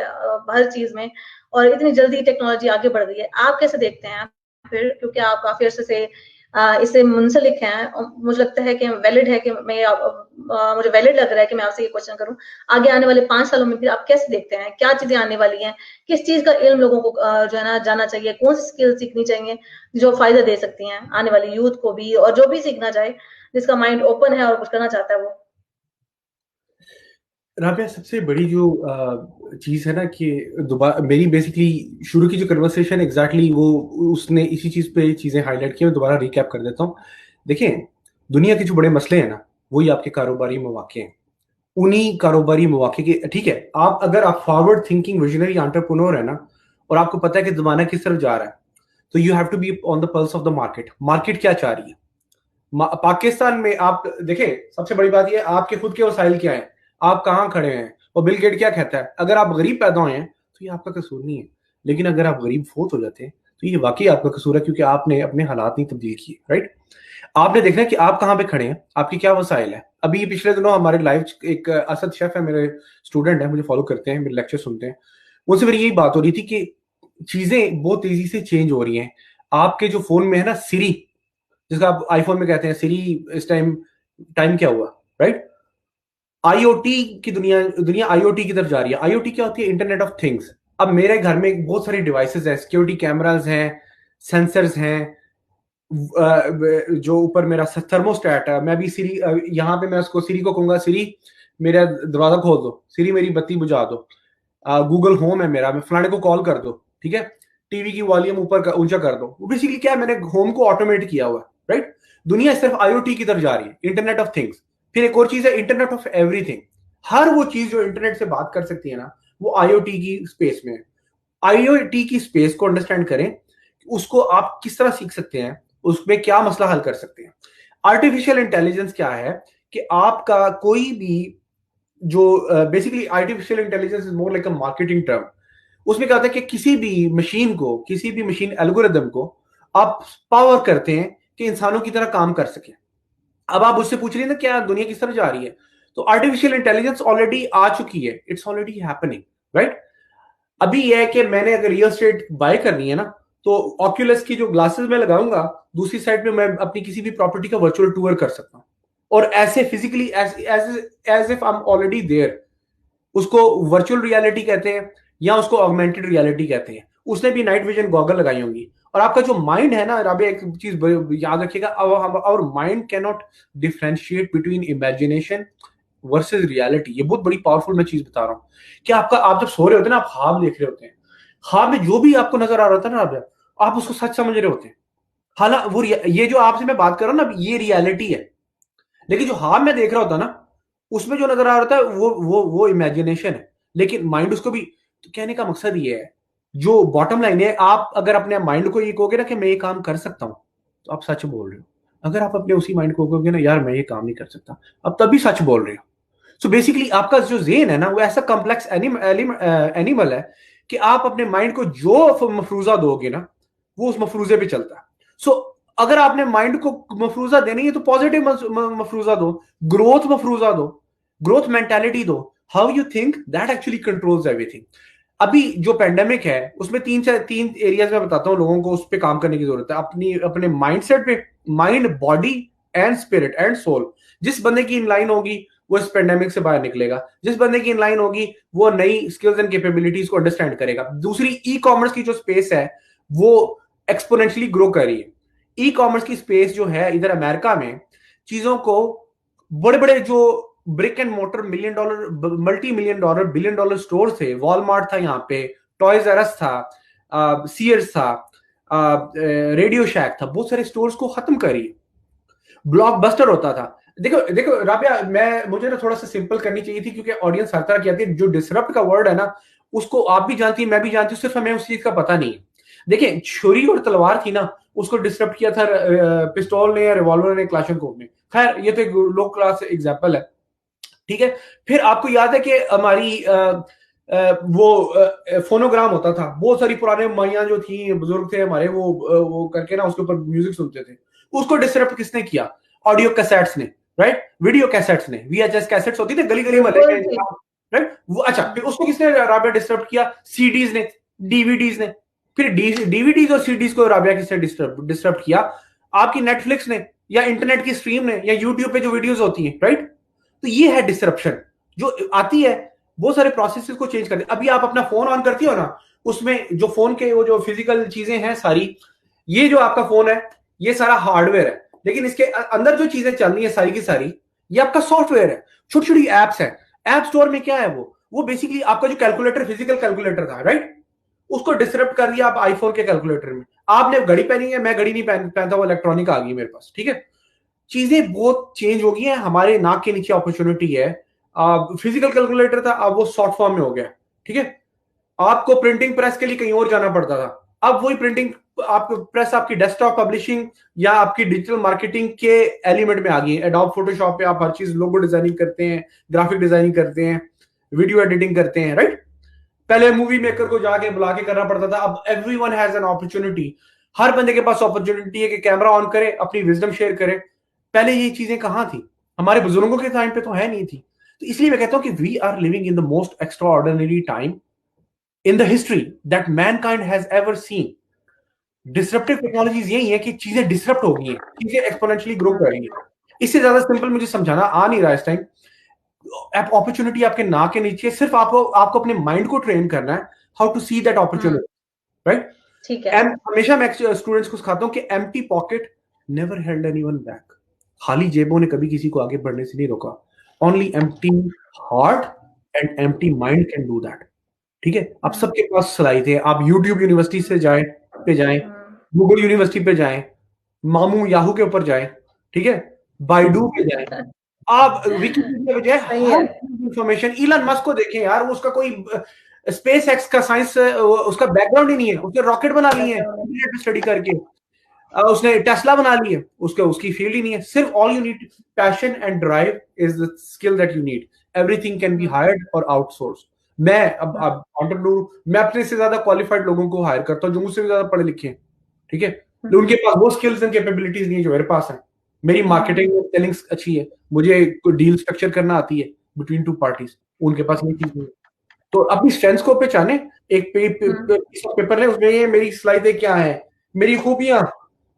हर चीज में, और इतनी जल्दी टेक्नोलॉजी आगे बढ़ गई है, आप कैसे देखते हैं फिर, क्योंकि आप काफी अर्से से इससे मुंसलिक हैं, और मुझे लगता है कि वैलिड है कि मुझे वैलिड लग रहा है कि मैं आपसे ये क्वेश्चन करूं, आगे आने वाले 5 सालों में फिर आप कैसे देखते हैं, क्या चीजें आने वाली हैं, किस चीज का इल्म लोगों को जो है ना जाना चाहिए, कौन सी स्किल सीखनी चाहिए जो फायदा दे सकती हैं आने वाली यूथ को भी, और जो भी सीखना चाहे, जिसका माइंड ओपन है और कुछ करना चाहता है वो। राबिया, सबसे बड़ी जो चीज है ना कि दोबारा मेरी बेसिकली शुरू की जो कन्वर्सेशन एग्जैक्टली वो उसने इसी चीज पे चीजें हाईलाइट की, मैं दोबारा रिकैप कर देता हूँ। देखिए, दुनिया के जो बड़े मसले हैं ना, वही आपके कारोबारी मौके हैं। उन्हीं कारोबारी मौके के, ठीक है, अगर आप फॉरवर्ड थिंकिंग विजनरी एंटरप्रेन्योर है ना, और आपको पता है कि जमाना किस तरफ जा रहा है, तो you have to be on the pulse of the market. Market क्या चाह रही है? पाकिस्तान में आप देखें, सबसे बड़ी बात यह, आपके खुद के वसाइल क्या है, आप कहाँ खड़े हैं, और बिल गेट क्या कहता है, अगर आप गरीब पैदा हुए हैं तो ये आपका कसूर नहीं है, लेकिन अगर आप गरीब फोत हो जाते हैं तो ये वाकई आपका कसूर है, क्योंकि आपने अपने हालात नहीं तब्दील किए, राइट। आपने देखना है कि आप कहाँ पे खड़े हैं, आपकी क्या वसाइल है। अभी पिछले दिनों हमारे लाइव एक असद शेफ है, मेरे स्टूडेंट है, मुझे फॉलो करते हैं, मेरे लेक्चर सुनते हैं, उनसे मेरी यही बात हो रही थी कि चीजें बहुत तेजी से चेंज हो रही हैं। आपके जो फोन में है ना सिरी, जिसका आप आईफोन में कहते हैं सिरी, इस टाइम टाइम क्या हुआ, राइट। आईओटी की दुनिया दुनिया आईओटी की तरफ जा रही है। आईओटी क्या होती है? Internet of things. अब मेरे घर में बहुत सारी डिवाइसेस हैं, सिक्योरिटी कैमरास हैं, सेंसर्स हैं, जो ऊपर मेरा थर्मोस्टेट है, मैं भी सिरी, यहाँ पे मैं उसको सिरी को कहूंगा, सिरी मेरा दरवाजा खोल दो, सिरी मेरी बत्ती बुझा दो, गूगल होम है मेरा, मैं फलाने को कॉल कर दो, ठीक है, टीवी की वॉल्यूम ऊपर ऊंचा कर दो। बेसिकली क्या है, मैंने होम को ऑटोमेट किया हुआ है, राइट। दुनिया सिर्फ आईओटी की तरफ जा रही है, इंटरनेट ऑफ थिंग्स। फिर एक और चीज है इंटरनेट ऑफ एवरीथिंग। हर वो चीज जो इंटरनेट से बात कर सकती है ना, वो आईओटी की स्पेस में है। आईओटी की स्पेस को अंडरस्टैंड करें, उसको आप किस तरह सीख सकते हैं, उसमें क्या मसला हल कर सकते हैं। आर्टिफिशियल इंटेलिजेंस क्या है कि आपका कोई भी जो basically artificial intelligence is more like a marketing term. उसमें क्या होता है कि किसी भी मशीन को, किसी भी मशीन एल्गोरिदम को आप पावर करते हैं कि इंसानों की तरह काम कर सके। अब आप उससे पूछ रही है ना क्या दुनिया किस तरफ जा रही है, तो आर्टिफिशियल इंटेलिजेंस ऑलरेडी आ चुकी है, इट्स ऑलरेडी हैपनिंग, राइट। अभी यह है कि मैंने अगर रियल एस्टेट बाय करनी है ना, तो ऑक्यूलस की जो ग्लासेस मैं लगाऊंगा, दूसरी साइड पे मैं अपनी किसी भी प्रॉपर्टी का वर्चुअल टूर कर सकता हूं, और ऐसे physically as if I am already there. उसको वर्चुअल रियलिटी कहते हैं, या उसको ऑगमेंटेड रियलिटी कहते हैं। उसने भी नाइट विजन गॉगल लगाई होंगी। और आपका जो माइंड है ना राबे, एक चीज याद रखिएगा, our mind can not differentiate between imagination versus reality. ये बहुत बड़ी पावरफुल मैं चीज बता रहा हूं कि आप जब सो रहे होते हैं ना, आप ख्वाब देख रहे होते हैं, ख्वाब में जो भी आपको नजर आ रहा होता है ना, आप उसको सच समझ रहे होते हैं। हालांकि वो ये जो आपसे मैं बात कर रहा हूं ना, ये रियलिटी है, लेकिन जो ख्वाब में देख रहा होता है ना, उसमें जो नजर आ रहा था वो इमेजिनेशन है, लेकिन माइंड उसको भी। तो कहने का मकसद ये है, जो बॉटम लाइन है, आप अगर अपने माइंड को ये कहोगे ना कि मैं ये काम कर सकता हूं, तो आप सच बोल रहे हो। अगर आप अपने उसी माइंड को कहोगे ना यार मैं ये काम नहीं कर सकता, अब तभी सच बोल रहे हो। सो बेसिकली आपका जो जेन है ना, वो ऐसा कॉम्प्लेक्स एनिमल है कि आप अपने माइंड को जो मफरूजा दोगे ना, वो उस मफरूजे पे चलता है। सो अगर आपने माइंड को मफरूजा देनी है तो पॉजिटिव मफरूजा दो, ग्रोथ मफरूजा दो, ग्रोथ मेंटालिटी दो। How you think that actually controls everything. अभी जो पेंडेमिक है उसमें तीन एरियाज में बताता हूं लोगों को उस पर काम करने की जरूरत है, अपने माइंडसेट पे, mind, body and spirit and soul. जिस बंदे की इन लाइन होगी वो इस पेंडेमिक से बाहर निकलेगा। जिस बंदे की इनलाइन होगी वो नई स्किल्स एंड कैपेबिलिटीज को अंडरस्टैंड करेगा। दूसरी, ई कॉमर्स की जो स्पेस है वो एक्सपोनेंशियली ग्रो कर रही है। ई कॉमर्स की स्पेस जो है इधर अमेरिका में, चीजों को बड़े बड़े जो brick and motor $1 million $multi-million $1 billion store थे, वॉलमार्ट था यहाँ पे, टॉयज आर अस था, सीयर्स था, रेडियो शैक था, बहुत सारे स्टोर्स को खत्म करी। ब्लॉकबस्टर होता था। देखो देखो राबिया, मुझे ना थोड़ा सा सिंपल करनी चाहिए थी क्योंकि ऑडियंस हर तरह की आती है। जो डिसरप्ट का वर्ड है ना, उसको आप भी जानती है, मैं भी जानती हूँ, सिर्फ हमें उस चीज का पता नहीं है। देखिए, छुरी और तलवार थी ना, उसको डिसरप्ट किया था पिस्तौल ने या रिवॉल्वर ने, क्लाशनकोव ने। खैर, ये तो एक लो क्लास एग्जाम्पल है, ठीक है। फिर आपको याद है कि हमारी वो फोनोग्राम होता था, बहुत सारी पुराने माइयां जो थी, बुजुर्ग थे हमारे, वो करके ना उसके ऊपर म्यूजिक सुनते थे। उसको डिसरप्ट किसने किया? ऑडियो कैसेट्स ने, राइट? वीडियो कैसेट्स ने, VHS कैसेट्स होती थी गली गली में लेके, राइट? वो अच्छा, फिर उसको किसने राबिया डिस्टर्ब किया? सीडीज ने, डीवीडीज ने। फिर डीवीडीज और सीडीज को राबिया किसने डिस्टर्ब किया? आपकी नेटफ्लिक्स ने, या इंटरनेट की स्ट्रीम ने, या यूट्यूब पे जो वीडियोस होती हैं, राइट? तो ये है डिसरप्शन जो आती है, बहुत सारे प्रोसेसेस को चेंज कर दे। अभी आप अपना फोन ऑन करती हो ना, उसमें जो फोन के वो जो फिजिकल चीजें हैं सारी, ये जो आपका फोन है ये सारा हार्डवेयर है, लेकिन इसके अंदर जो चीजें चल रही है सारी की सारी, ये आपका सॉफ्टवेयर है, छोटी छोटी एप्स है। ऐप स्टोर में क्या है? वो बेसिकली आपका जो कैलकुलेटर, फिजिकल कैलकुलेटर था, राइट? उसको डिसरप्ट कर दिया आप आईफोन के कैलकुलेटर में। आपने घड़ी पहनी है, मैं घड़ी नहीं पहनता, वो इलेक्ट्रॉनिक आ गई मेरे पास, ठीक है। चीजें बहुत चेंज हो गई हैं। हमारे नाक के नीचे अपॉर्चुनिटी है। फिजिकल कैलकुलेटर था, अब वो शॉर्ट फॉर्म में हो गया, ठीक है। आपको प्रिंटिंग प्रेस के लिए कहीं और जाना पड़ता था, अब वही प्रिंटिंग आपको प्रेस आपकी डेस्कटॉप पब्लिशिंग या आपकी डिजिटल मार्केटिंग के एलिमेंट में आ गई है। एडोब फोटोशॉप पे आप हर चीज, लोगो डिजाइनिंग करते हैं, ग्राफिक डिजाइनिंग करते हैं, वीडियो एडिटिंग करते हैं, राइट? पहले मूवी मेकर को जाके बुला के करना पड़ता था, अब एवरीवन हैज एन अपॉर्चुनिटी। हर बंदे के पास अपॉर्चुनिटी है कि कैमरा ऑन करे, अपनी विजडम शेयर करे। पहले ये चीजें कहां थी? हमारे बुजुर्गों के टाइम पे तो है नहीं थी। तो इसलिए मैं कहता हूं कि we are living in the most extraordinary time in the history that mankind has ever seen. Disruptive technologies यही है कि चीजें डिसरप्ट हो गई हैं, चीजें एक्सपोनेंशियली ग्रो कर रही हैं। इससे ज्यादा सिंपल मुझे समझाना आ नहीं रहा इस टाइम। अपॉर्चुनिटी आपके नाक के नीचे, सिर्फ आपको अपने माइंड को ट्रेन करना है how to see that opportunity, right? ठीक है। एंड हमेशा मैं स्टूडेंट्स को सिखाता हूं कि empty pocket never held anyone back. खाली जेबों ने कभी किसी को आगे बढ़ने से नहीं रोका। Only empty heart and empty mind can do that, ठीक है। आप सबके पास सलाहियत है। आप यूट्यूब यूनिवर्सिटी से जाएं, गूगल यूनिवर्सिटी पे जाएं, मामू याहू के ऊपर जाएं, ठीक है, बाइडू पे जाएं, आप विकिपीडिया पे जाएं, हर इंफॉर्मेशन। इलन मस्क को देखें यार, उसका कोई स्पेस एक्स का साइंस उसका बैकग्राउंड ही नहीं है, उसने रॉकेट बना लिए हैं स्टडी करके, उसने टेस्ला बना ली है, उसकी फील्ड ही नहीं है। सिर्फ all you need passion and drive is the skill that you need. Everything can be hired और आउटसोर्स। मैं अब एंटरप्रेन्योर, मैं अपने से ज्यादा क्वालिफाइड लोगों को हायर करता हूँ जो मुझसे भी ज्यादा पढ़े लिखे हैं, ठीक है। तो उनके पास वो स्किल्स एंड कैपेबिलिटीज नहीं है जो मेरे पास है। मेरी मार्केटिंग और सेलिंग अच्छी है, मुझे डील स्ट्रक्चर करना आती है बिटवीन टू पार्टीज, उनके पास ये चीज नहीं है। तो अपनी स्ट्रेंथ्स को पहचाने, एक पीस ऑफ पेपर ले, उसमें ये मेरी स्लाइडें क्या है, मेरी खूबियां,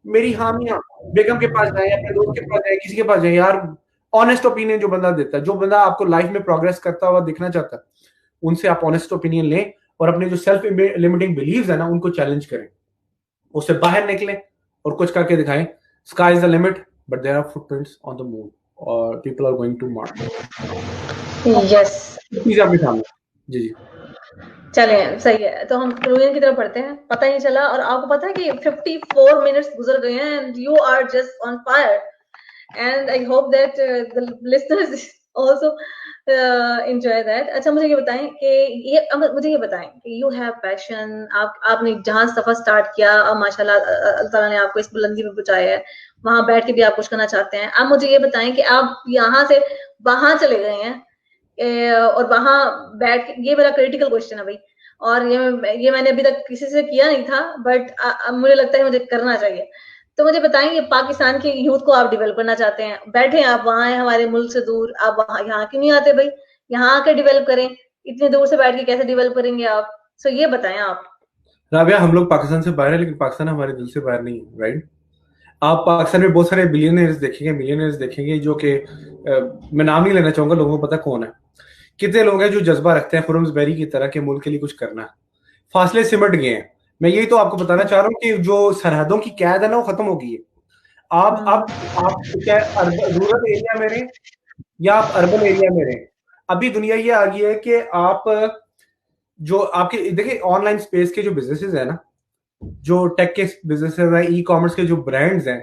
मेरी हामियां। बेगम के पास जाए, अपने दोस्त के पास जाए, किसी के पास जाए यार, ऑनेस्ट ओपिनियन जो बंदा देता है, जो बंदा आपको लाइफ में प्रोग्रेस करता हुआ दिखना चाहता है, उनसे आप ऑनेस्ट ओपिनियन लें और अपने जो सेल्फ लिमिटिंग बिलीव्स है ना, उनको चैलेंज करें, उससे बाहर निकलें और कुछ करके दिखाएं। Sky is the limit but there are footprints on the moon और people are going to Mars. Yes, चीज आपके सामने। जी जी, चलें, सही है। तो हम रूइन की तरफ पढ़ते हैं। पता ही नहीं चला और आपको पता है कि 54 मिनट्स गुजर गए हैं and you are just on fire. And I hope that the listeners also enjoy that. अच्छा, मुझे ये बताएं कि यू हैव पैशन। आपने जहां सफर स्टार्ट किया, अब माशाल्लाह अल्लाह ताला ने आपको इस बुलंदी में पहुंचाया है, वहां बैठ के भी आप कुछ करना चाहते हैं। अब मुझे ये बताएं कि आप यहाँ से वहां चले गए हैं और वहां बैठ के, ये मेरा क्रिटिकल क्वेश्चन है भाई, और ये मैंने अभी तक किसी से किया नहीं था, बट अब मुझे लगता है मुझे करना चाहिए। तो मुझे बताएं, ये पाकिस्तान के यूथ को आप डेवलप करना चाहते हैं, बैठे आप वहां हैं हमारे मुल्क से दूर, आप वहां यहाँ क्यों नहीं आते भाई? यहाँ आके डेवलप करें। इतनी दूर से बैठ के कैसे डेवलप करेंगे आप? सो ये बताएं आप। राबिया, हम लोग पाकिस्तान से बाहर है लेकिन पाकिस्तान हमारे दिल से बाहर नहीं है, राइट? आप पाकिस्तान में बहुत सारे बिलियनर्स देखेंगे, मिलियनर्स देखेंगे जो कि मैं नाम नहीं लेना चाहूंगा, लोगों को पता कौन है। कितने लोग हैं जो जज्बा रखते हैं खुरम्स बेरी की तरह के मुल्क के लिए कुछ करना है। फासले सिमट गए हैं। मैं यही तो आपको बताना चाह रहा हूँ कि जो सरहदों की कैद है ना, वो खत्म हो गई है। आप आप क्या रूरल एरिया में रहें या आप अर्बन एरिया में रहें, अभी दुनिया ये आ गई है कि आप जो आपके देखिए ऑनलाइन स्पेस के जो बिजनेसेस है ना, जो टेक के बिजनेसेस हैं, ई कॉमर्स के जो ब्रांड्स हैं,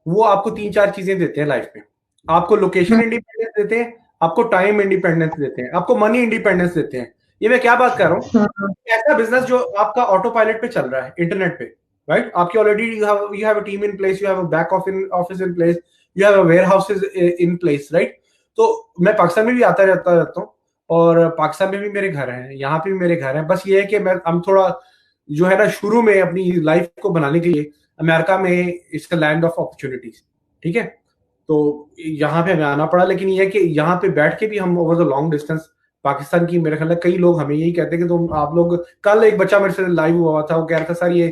वो आपको 3-4 चीजें देते हैं लाइफ में। आपको लोकेशन इंडिपेंडेंस देते हैं, आपको टाइम इंडिपेंडेंस देते हैं, आपको मनी इंडिपेंडेंस देते हैं। ये मैं क्या बात कर रहा हूँ, ऐसा बिजनेस जो आपका ऑटो पायलट पे चल रहा है इंटरनेट पे, राइट? आपकी already you have a team in place, you have a back office in place, you have a warehouses in place, right? तो मैं पाकिस्तान में भी आता रहता हूँ, और पाकिस्तान में भी मेरे घर हैं, यहाँ पे भी मेरे घर हैं। बस ये है कि मैं हम थोड़ा जो है ना, शुरू में अपनी लाइफ को बनाने के लिए अमेरिका में it's the land of opportunities, ठीक है? तो यहाँ पे हमें आना पड़ा, लेकिन ये है कि यहाँ पे बैठ के भी हम over the long distance Pakistan की, मेरे ख्याल में कई लोग हमें यही कहते हैं कि तुम आप लोग, कल एक बच्चा मेरे से लाइव हुआ था, वो कह रहा था सर ये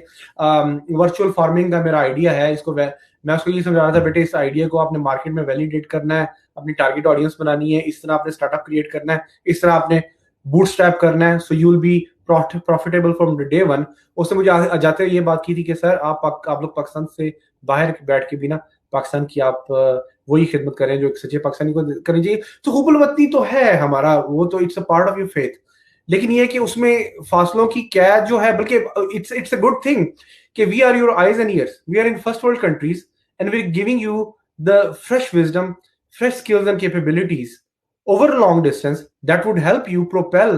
वर्चुअल फार्मिंग का मेरा आइडिया है, इसको मैं उसको ये समझा रहा था, बेटे इस आइडिया को आपने मार्केट में वैलिडेट करना है, अपनी टारगेट ऑडियंस बनानी है, इस तरह आपने स्टार्टअप क्रिएट करना है, इस तरह आपने बूटस्ट्रैप करना है, so you will be profitable from day one. उसने मुझे जाते हुए ये बात की थी कि सर आप लोग पाकिस्तान से बाहर बैठ के भी ना पाकिस्तान की आप वही खिदमत करें जो एक सच्चे पाकिस्तानी को करनी चाहिए। तो हुब्बुल वतनी तो है हमारा, वो तो it's a part of your faith, लेकिन ये है कि उसमें फासलों की कैद जो है, बल्कि इट्स अ गुड थिंग कि we are your eyes and ears, we are in first world countries and we are giving you the fresh wisdom, fresh skills and capabilities over a long distance that would help you propel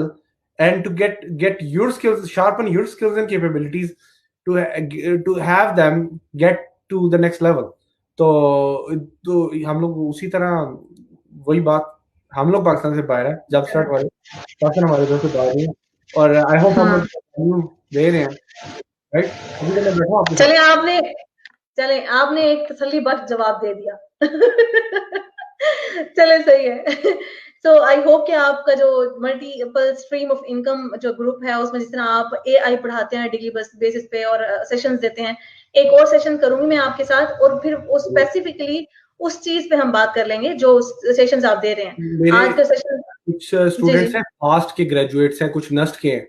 and to get your skills, sharpen your skills and capabilities to have them get to the next level. तो हम लोग उसी तरह वही बात, हम लोग पाकिस्तान से बाहर है, जब स्टार्ट वाले पाकिस्तान हमारे घर से बाहर है, और आई होप हम लोग दे रहे हैं, राइट? अभी तो मैं बैठा हूं आपके साथ। चले आपने एक तसल्ली बख्श जवाब दे दिया। चले सही है। सो आई होप कि आपका जो मल्टीपल स्ट्रीम ऑफ इनकम जो ग्रुप है, उसमें जिस तरह आप एआई पढ़ाते हैं डेली बेसिस पे और सेशंस देते हैं, एक और सेशन करूंगी मैं आपके साथ, और फिर उस स्पेसिफिकली उस चीज पे हम बात कर लेंगे जो सेशंस आप दे रहे हैं मेरे आज का सेशन। कुछ स्टूडेंट्स हैं फास्ट के, ग्रेजुएट्स हैं, कुछ नस्ट के हैं,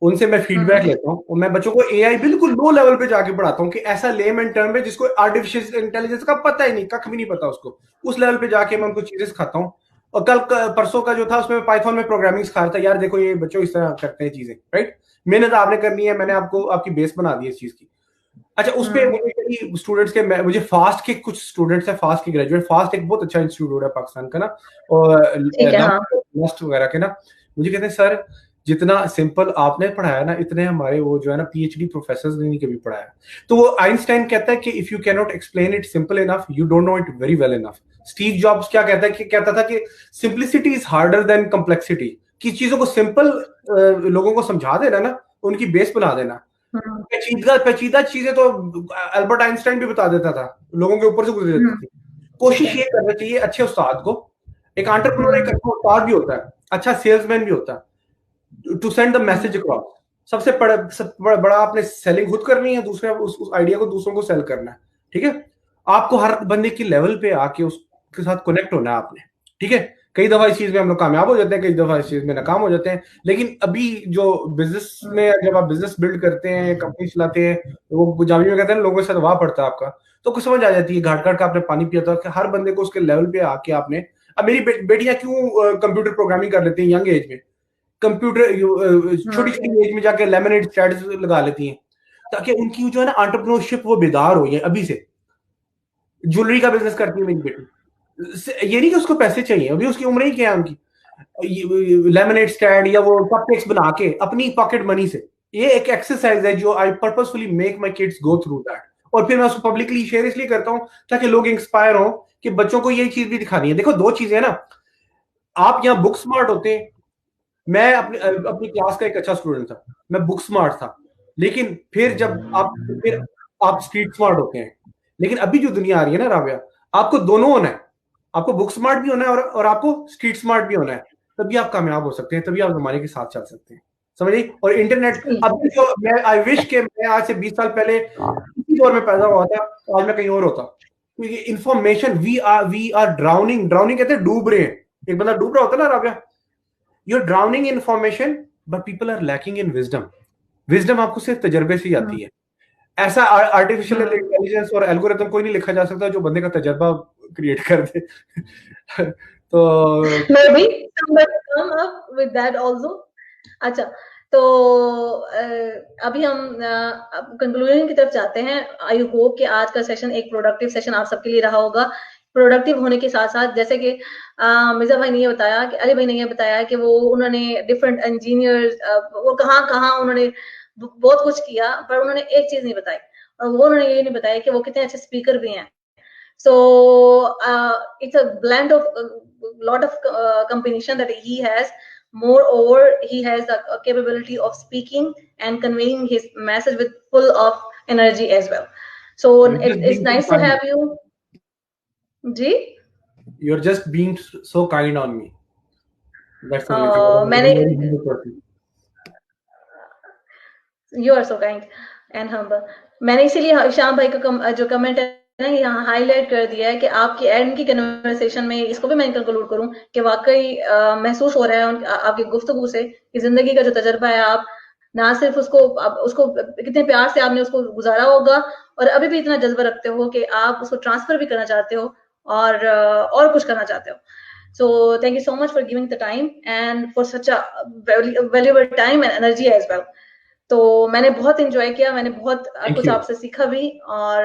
उनसे मैं फीडबैक लेता हूँ और मैं बच्चों को एआई बिल्कुल लो लेवल पे जाके पढ़ाता हूँ कि ऐसा लेमन टर्म है जिसको आर्टिफिशियल इंटेलिजेंस का पता ही नहीं, कख भी नहीं पता उसको, उस लेवल पे जाके मैं उनको चीजें सिखाता हूँ। और कल परसों का जो था उसमें पाइथन में प्रोग्रामिंग सिखा रहा था, यार देखो ये बच्चों इस तरह करते हैं चीजें, राइट? मेहनत आपने करनी है, मैंने आपको आपकी बेस बना दी इस चीज की। अच्छा, उस पे मुझे कई स्टूडेंट्स के, मुझे फास्ट के कुछ स्टूडेंट्स हैं, फास्ट के ग्रेजुएट, फास्ट एक बहुत अच्छा इंस्टीट्यूट है पाकिस्तान का ना, और नेस्ट वगैरह के ना, मुझे कहते हैं सर जितना सिंपल आपने पढ़ाया ना, इतने हमारे वो जो है ना पीएचडी प्रोफेसर ने कभी पढ़ाया। तो वो आइंस्टाइन कहता है कि if you can not explain it simple enough, you don't know it very well enough. Steve jobs क्या कहता है कि कहता था कि simplicity is harder than complexity, कि चीजों को सिंपल लोगों को समझा देना ना, उनकी बेस बना देना। पेचीदा चीजें तो अल्बर्ट आइंस्टाइन भी बता देता था, लोगों के ऊपर से गुजर जाती थी। कोशिश ये करना चाहिए अच्छे उस्ताद को, एक एंटरप्रेन्योर एक अच्छा उस्ताद भी होता है, अच्छा सेल्समैन भी होता है, to send the message across. सबसे बड़ा आपने सेलिंग खुद करनी है, दूसरे उस आइडिया को दूसरों को सेल करना है, ठीक है? आपको हर बंदे की लेवल पे आके उसके साथ कनेक्ट होना है आपने, ठीक है? कई दफा इस चीज में हम लोग कामयाब हो जाते हैं, कई दफा इस चीज में नाकाम हो जाते हैं, लेकिन अभी जो बिजनेस में जब आप बिजनेस बिल्ड करते हैं, कंपनी चलाते हैं, तो वो जामी में कहते हैं लोगों से दबाव पड़ता है आपका, तो कुछ समझ आ जाती है, घाट घाट का आपने पानी पिया था, हर बंदे को उसके लेवल पे आके आपने। अब मेरी बेटियां क्यों कंप्यूटर प्रोग्रामिंग कर लेती हैं यंग एज में, कंप्यूटर छोटी छोटी एज में जाके लेमिनेट स्टैट्स लगा लेती हैं, ताकि उनकी जो है ना एंटरप्रेन्योरशिप वो बेदार हो जाए अभी से। ज्वेलरी का बिजनेस करती है मेरी बेटी, ये नहीं कि उसको पैसे चाहिए, अभी उसकी उम्र ही क्या है उनकी, लेमिनेट स्टैंड या वो कपकेक्स बना के अपनी पॉकेट मनी से, ये एक एक्सरसाइज है जो I purposefully make my kids go through that. और फिर मैं उसको पब्लिकली शेयर इसलिए करता हूं ताकि लोग इंस्पायर हो कि बच्चों को ये चीज भी दिखानी है। देखो दो चीजें ना, आप यहाँ बुक स्मार्ट होते हैं, मैं अपनी क्लास का एक अच्छा स्टूडेंट था, मैं बुक स्मार्ट था, लेकिन फिर आप स्ट्रीट स्मार्ट होते हैं। लेकिन अभी जो दुनिया आ रही है ना राबिया, आपको दोनों होना है, आपको बुक स्मार्ट भी होना है और आपको स्ट्रीट स्मार्ट भी होना है, तभी आप कामयाब हो सकते हैं, तभी आप जमाने के साथ चल सकते हैं, समझिए? और इंटरनेट अभी जो मैं आई विश के मैं आज से 20 साल पहले दौर में पैदा हुआ था, आज मैं कहीं और होता, क्योंकि इंफॉर्मेशन वी आर ड्राउनिंग, कहते हैं डूब रहे हैं, एक बंदा डूब रहा होता है ना Rabia, you are drowning information but people are lacking in wisdom आपको सिर्फ तजर्बे से ही आती है। ऐसा आर्टिफिशियल इंटेलिजेंस और एल्गोरिथम कोई नहीं लिखा जा सकता जो बंदे का तजर्बा क्रिएट कर दे। तो may be somebody come up with that also। अच्छा, तो अभी हम कंक्लूजन की तरफ जाते हैं। आई होप कि आज का सेशन एक प्रोडक्टिव सेशन आप सबके लिए रहा होगा। प्रोडक्टिव होने के साथ साथ, जैसे कि मिर्जा भाई ने ये बताया, कि अली भाई ने ये बताया कि वो उन्होंने डिफरेंट इंजीनियर्स, वो कहाँ उन्होंने बहुत कुछ किया, पर उन्होंने एक चीज नहीं बताई, और वो उन्होंने ये नहीं बताया कि वो कितने अच्छे स्पीकर भी हैं। So it's a blend of a lot of combination that he has. Moreover, he has the capability of speaking and conveying his message with full of energy as well. So it's nice to have you. Ji? You're just being so kind on me. That's the only thing. You are so kind and humble. मैंने इसीलिए शाम भाई का जो comment है ना, यहाँ highlight कर दिया है कि आपकी एंड की कन्वर्सेशन में इसको भी मैं कंक्लूड करूं कि वाकई महसूस हो रहा है आपकी गुफ्तगू से कि जिंदगी का जो तजर्बा है, आप ना सिर्फ उसको कितने प्यार से आपने उसको गुजारा होगा, और अभी भी इतना जज्बा रखते हो कि आप उसको ट्रांसफर भी करना चाहते हो और कुछ करना चाहते हो। So thank you so much for giving the time and for such a valuable time and energy as well. तो मैंने बहुत एंजॉय किया, मैंने बहुत कुछ आपसे सीखा भी, और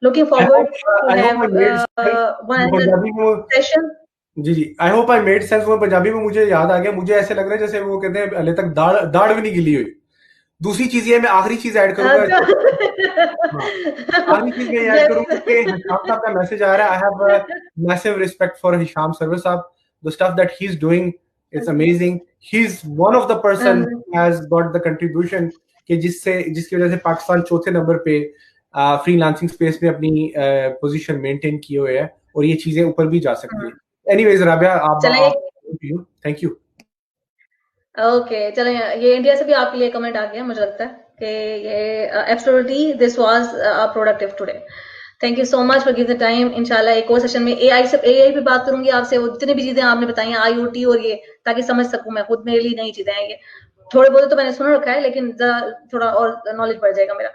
looking forward to have one session. जी I hope I made sense. वो पंजाबी में मुझे याद आ गया, मुझे ऐसे लग रहा है जैसे वो कहते हैं हले तक दाढ़ भी नहीं गिली हुई। दूसरी चीज ये, मैं आखिरी चीज ऐड करूंगा, आखिरी चीज मैं ऐड करूंगा कि हिशाम साहब का मैसेज आ रहा है। I have massive respect for Hisham Sarwar sahab, the stuff that he is doing, it's amazing. He's one of the person who has got the contribution कि जिसकी वजह से पाकिस्तान चौथे नंबर पे फ्रीलांसिंग स्पेस में अपनी पोजीशन मेंटेन किए हुए है, और ये चीजें ऊपर भी जा सकती है। एनीवेज राबिया, आप थैंक यू। ओके, चलें, ये इंडिया से भी आपके लिए कमेंट आ गया, मुझे लगता है कि ये absolutely this was productive today. Thank you so much for give the time. इंशाल्लाह एक और सेशन में एआई पे बात करूंगी आपसे, वो जितनी भी चीजें आपने बताई हैं IoT और ये, ताकि समझ सकूं मैं खुद, मेरे लिए नई चीजें हैं ये। थोड़े बहुत तो मैंने सुन रखा है, लेकिन जरा थोड़ा और नॉलेज बढ़ जाएगा मेरा।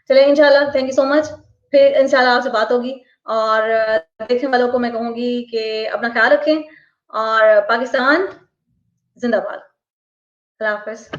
चलिए इंशाल्लाह, थैंक यू सो मच। फिर इंशाल्लाह आपसे बात होगी, और देखने वालों को मैं कहूंगी कि अपना ख्याल रखें, और पाकिस्तान जिंदाबाद। अल्लाह हाफिज।